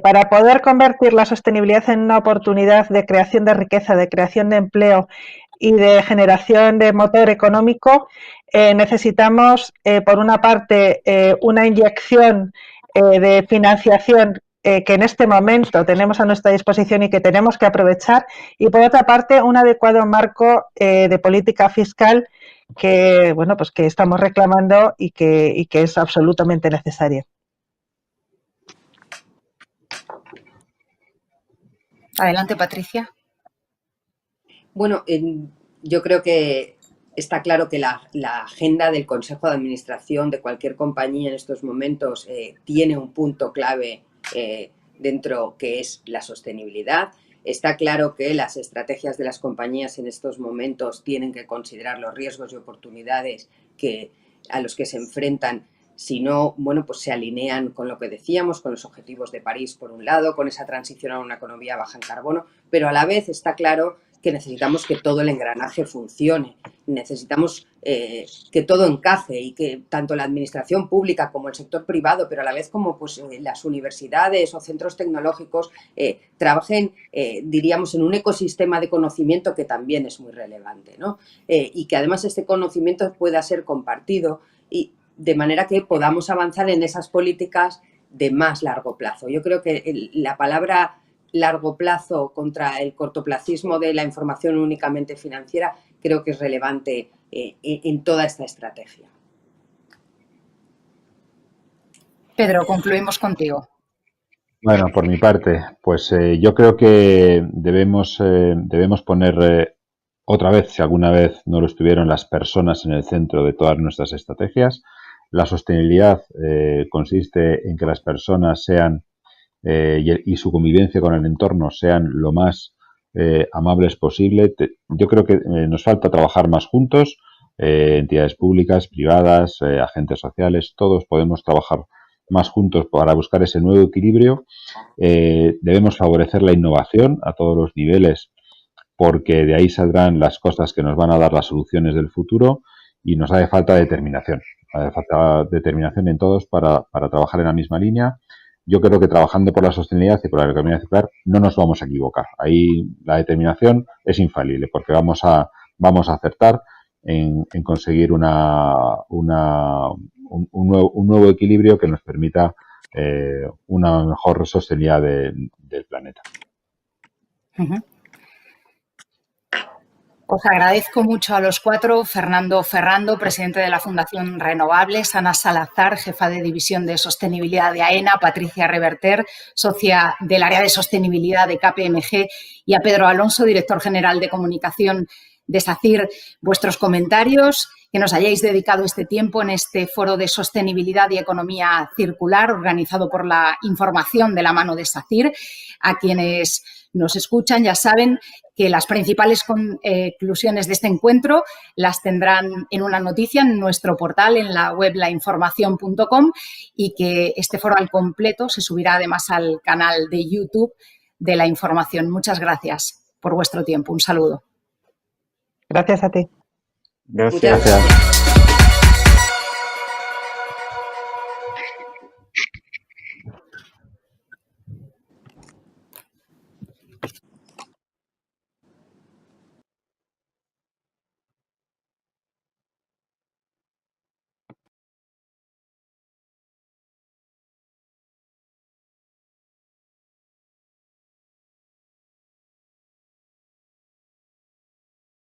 Para poder convertir la sostenibilidad en una oportunidad de creación de riqueza, de creación de empleo y de generación de motor económico, necesitamos, por una parte, una inyección de financiación que en este momento tenemos a nuestra disposición y que tenemos que aprovechar, y por otra parte un adecuado marco de política fiscal que, bueno, pues que estamos reclamando y que es absolutamente necesaria. Adelante, Patricia. Bueno, yo creo que está claro que la agenda del Consejo de Administración de cualquier compañía en estos momentos tiene un punto clave dentro, que es la sostenibilidad. Está claro que las estrategias de las compañías en estos momentos tienen que considerar los riesgos y oportunidades a los que se enfrentan, si no, bueno, pues se alinean con lo que decíamos, con los objetivos de París por un lado, con esa transición a una economía baja en carbono, pero a la vez está claro que necesitamos que todo el engranaje funcione, necesitamos que todo encaje y que tanto la administración pública como el sector privado, pero a la vez como pues, las universidades o centros tecnológicos trabajen, diríamos, en un ecosistema de conocimiento que también es muy relevante, ¿no? Y que además este conocimiento pueda ser compartido y de manera que podamos avanzar en esas políticas de más largo plazo. Yo creo que la palabra largo plazo contra el cortoplacismo de la información únicamente financiera creo que es relevante en toda esta estrategia. Pedro, concluimos contigo. Bueno, por mi parte, pues yo creo que debemos poner otra vez, si alguna vez no lo estuvieron, las personas en el centro de todas nuestras estrategias. La sostenibilidad consiste en que las personas sean y su convivencia con el entorno sean lo más amables posible. Yo creo que nos falta trabajar más juntos, entidades públicas, privadas, agentes sociales, todos podemos trabajar más juntos para buscar ese nuevo equilibrio. Debemos favorecer la innovación a todos los niveles, porque de ahí saldrán las cosas que nos van a dar las soluciones del futuro, y nos hace falta determinación. Hace falta determinación en todos para trabajar en la misma línea. Yo creo que trabajando por la sostenibilidad y por la economía circular no nos vamos a equivocar. Ahí la determinación es infalible, porque vamos a acertar en conseguir un nuevo equilibrio que nos permita una mejor sostenibilidad del planeta. Uh-huh. Os agradezco mucho a los cuatro: Fernando Ferrando, presidente de la Fundación Renovables; Ana Salazar, jefa de División de Sostenibilidad de AENA; Patricia Reverter, socia del área de sostenibilidad de KPMG; y a Pedro Alonso, director general de comunicación de SACIR, vuestros comentarios, que nos hayáis dedicado este tiempo en este foro de sostenibilidad y economía circular organizado por la Información de la mano de SACIR. A quienes nos escuchan ya saben que las principales conclusiones de este encuentro las tendrán en una noticia en nuestro portal, en la web lainformacion.com, y que este foro al completo se subirá además al canal de YouTube de La Información. Muchas gracias por vuestro tiempo. Un saludo. Gracias a ti. Gracias. Muchas gracias.